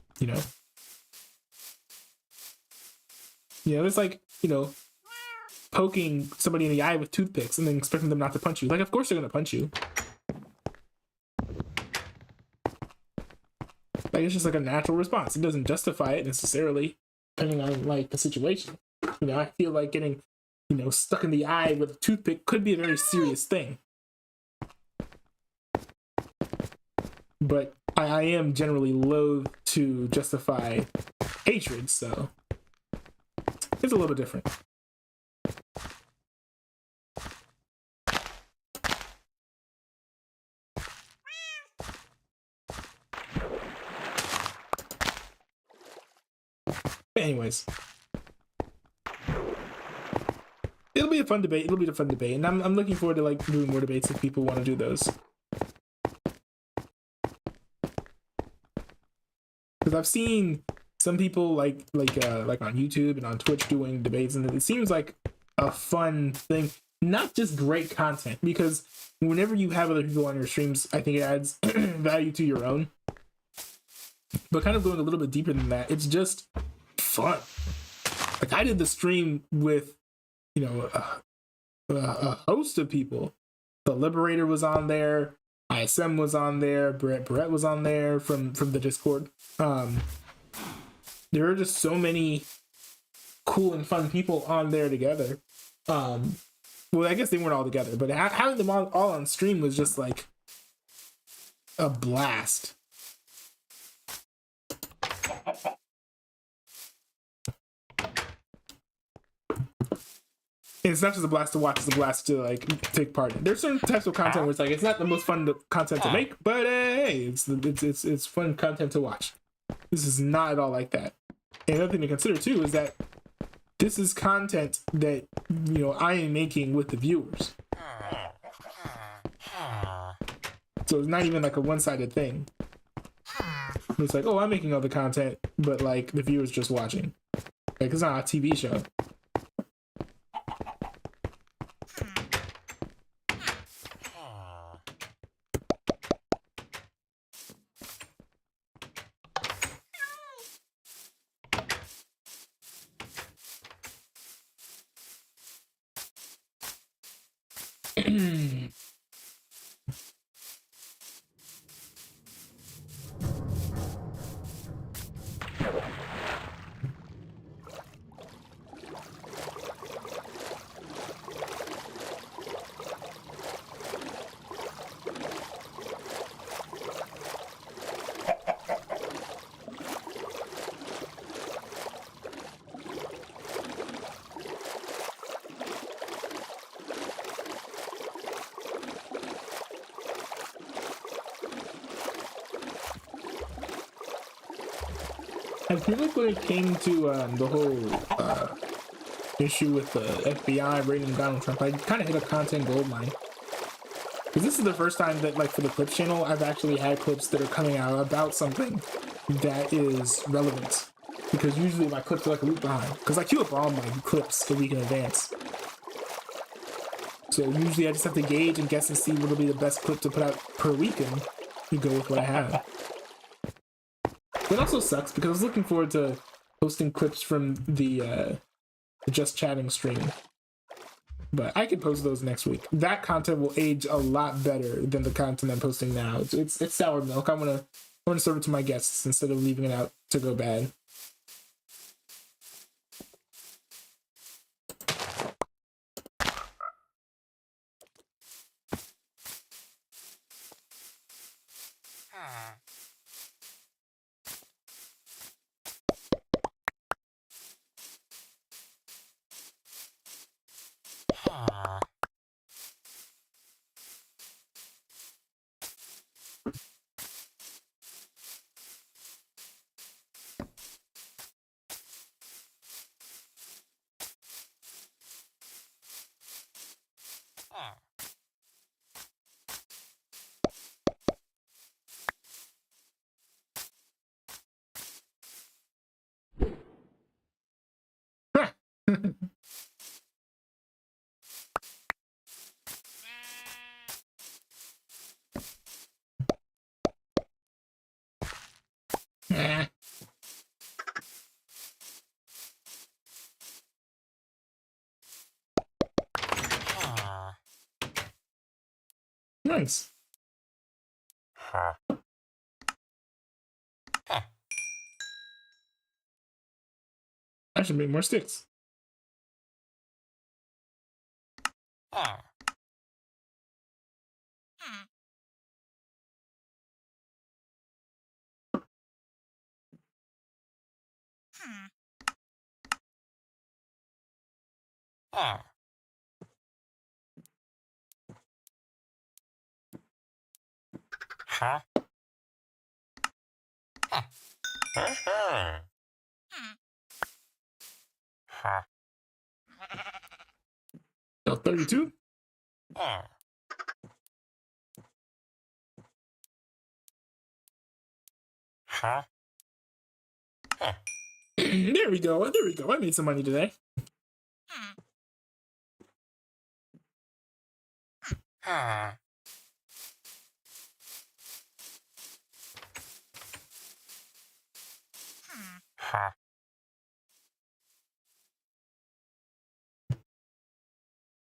it's like, poking somebody in the eye with toothpicks and then expecting them not to punch you. Like, of course they're gonna punch you. Like, it's just like a natural response. It doesn't justify it necessarily, depending on like the situation. I feel like getting, stuck in the eye with a toothpick could be a very serious thing. But I am generally loath to justify hatred, so it's a little bit different. But anyways, it'll be a fun debate. And I'm looking forward to like doing more debates if people want to do those. Because I've seen some people like on YouTube and on Twitch doing debates, and it seems like a fun thing, not just great content. Because whenever you have other people on your streams, I think it adds value to your own. But kind of going a little bit deeper than that, it's just fun. Like I did the stream with, a host of people. The Liberator was on there. ISM was on there. Brett was on there from the Discord. There are just so many cool and fun people on there together. Well, I guess they weren't all together, but having them all on stream was just like a blast. And it's not just a blast to watch; it's a blast to like take part in. There's certain types of content where it's like it's not the most fun content to make, but hey, it's fun content to watch. This is not at all like that. And another thing to consider too is that this is content that I am making with the viewers, so it's not even like a one-sided thing. It's like, oh, I'm making all the content, but like the viewers just watching. Like it's not a TV show. I feel like when it came to the whole issue with the FBI raiding Donald Trump, I kind of hit a content goldmine. Because this is the first time that, like, for the Clips channel, I've actually had clips that are coming out about something that is relevant. Because usually my clips are like a week behind. Because I queue up all my clips a week in advance. So usually I just have to gauge and guess and see what will be the best clip to put out per week, and you go with what I have. It also sucks because I was looking forward to posting clips from the Just Chatting stream. But I can post those next week. That content will age a lot better than the content I'm posting now. It's sour milk. I want to serve it to my guests instead of leaving it out to go bad. Nice. I should make more sticks. So 32? There we go. There we go. I made some money today.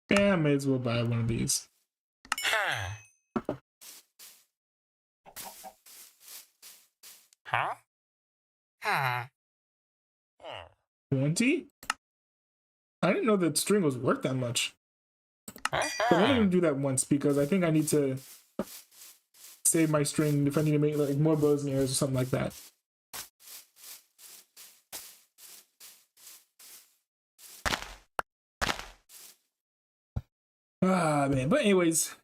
Yeah, I may as well buy one of these. 20? I didn't know that string was worth that much. But I'm only gonna do that once because I think I need to save my string if I need to make like more bows and arrows or something like that. Ah, man. But anyways,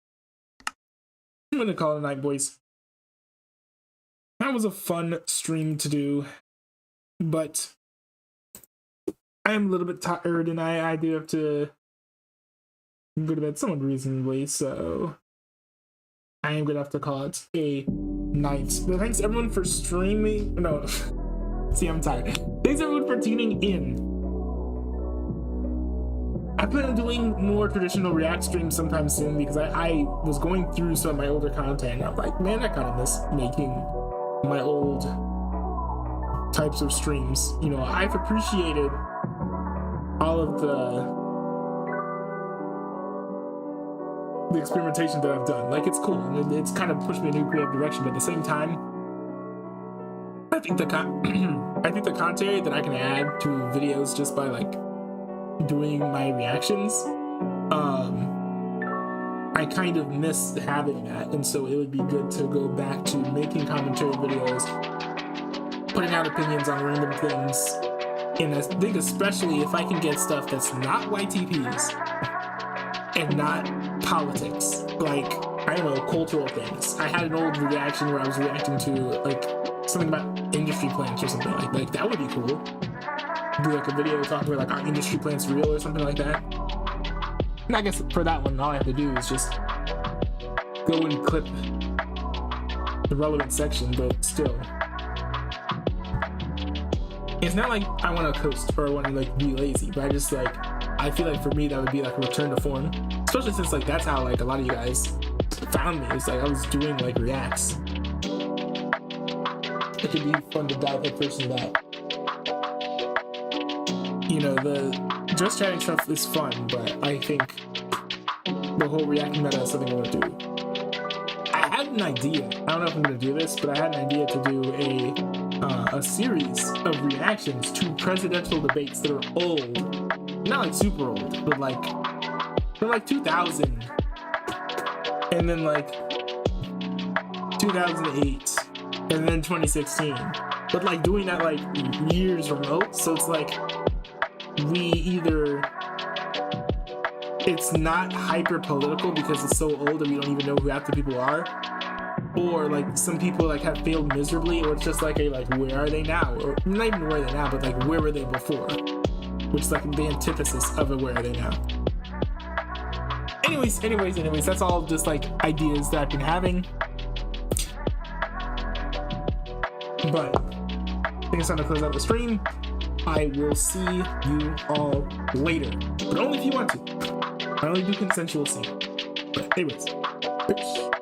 I'm gonna call it a night, boys. That was a fun stream to do, but I am a little bit tired and I do have to go to bed somewhat reasonably, so I am gonna have to call it a night. But thanks everyone for streaming. No, see, I'm tired. Thanks everyone for tuning in. I plan on doing more traditional React streams sometime soon because I was going through some of my older content and I'm like, man, I kind of miss making my old types of streams. You know, I've appreciated all of the experimentation that I've done. Like, it's cool and it's kind of pushed me in a new creative direction, but at the same time, I think the commentary that I can add to videos just by like doing my reactions, I kind of miss having that, and so it would be good to go back to making commentary videos, putting out opinions on random things, and I think especially if I can get stuff that's not YTPs and not politics, like, I don't know, cultural things. I had an old reaction where I was reacting to like something about industry plants or something like that would be cool. Do like a video talking about like are industry plants real or something like that. And I guess for that one, all I have to do is just go and clip the relevant section, but still. It's not like I want to coast or I want to like be lazy, but I just like, I feel like for me that would be like a return to form, especially since like that's how like a lot of you guys found me. It's like I was doing like reacts. It could be fun to dive headfirst into that. You know, the just chatting stuff is fun, but I think the whole reacting meta is something I want to do. I had an idea. I don't know if I'm going to do this, but I had an idea to do a series of reactions to presidential debates that are old, not like super old, but like from like 2000, and then like 2008, and then 2016. But like doing that like years remote, so it's like we either it's not hyper political because it's so old that we don't even know who half the people are, or like some people like have failed miserably, or it's just like a like where are they now, or not even where are they now, but like where were they before, which is like the antithesis of a where are they now. Anyways, that's all just like ideas that I've been having, but I think it's time to close out the stream. I will see you all later, but only if you want to. I only do consensual scene. But anyways, peace.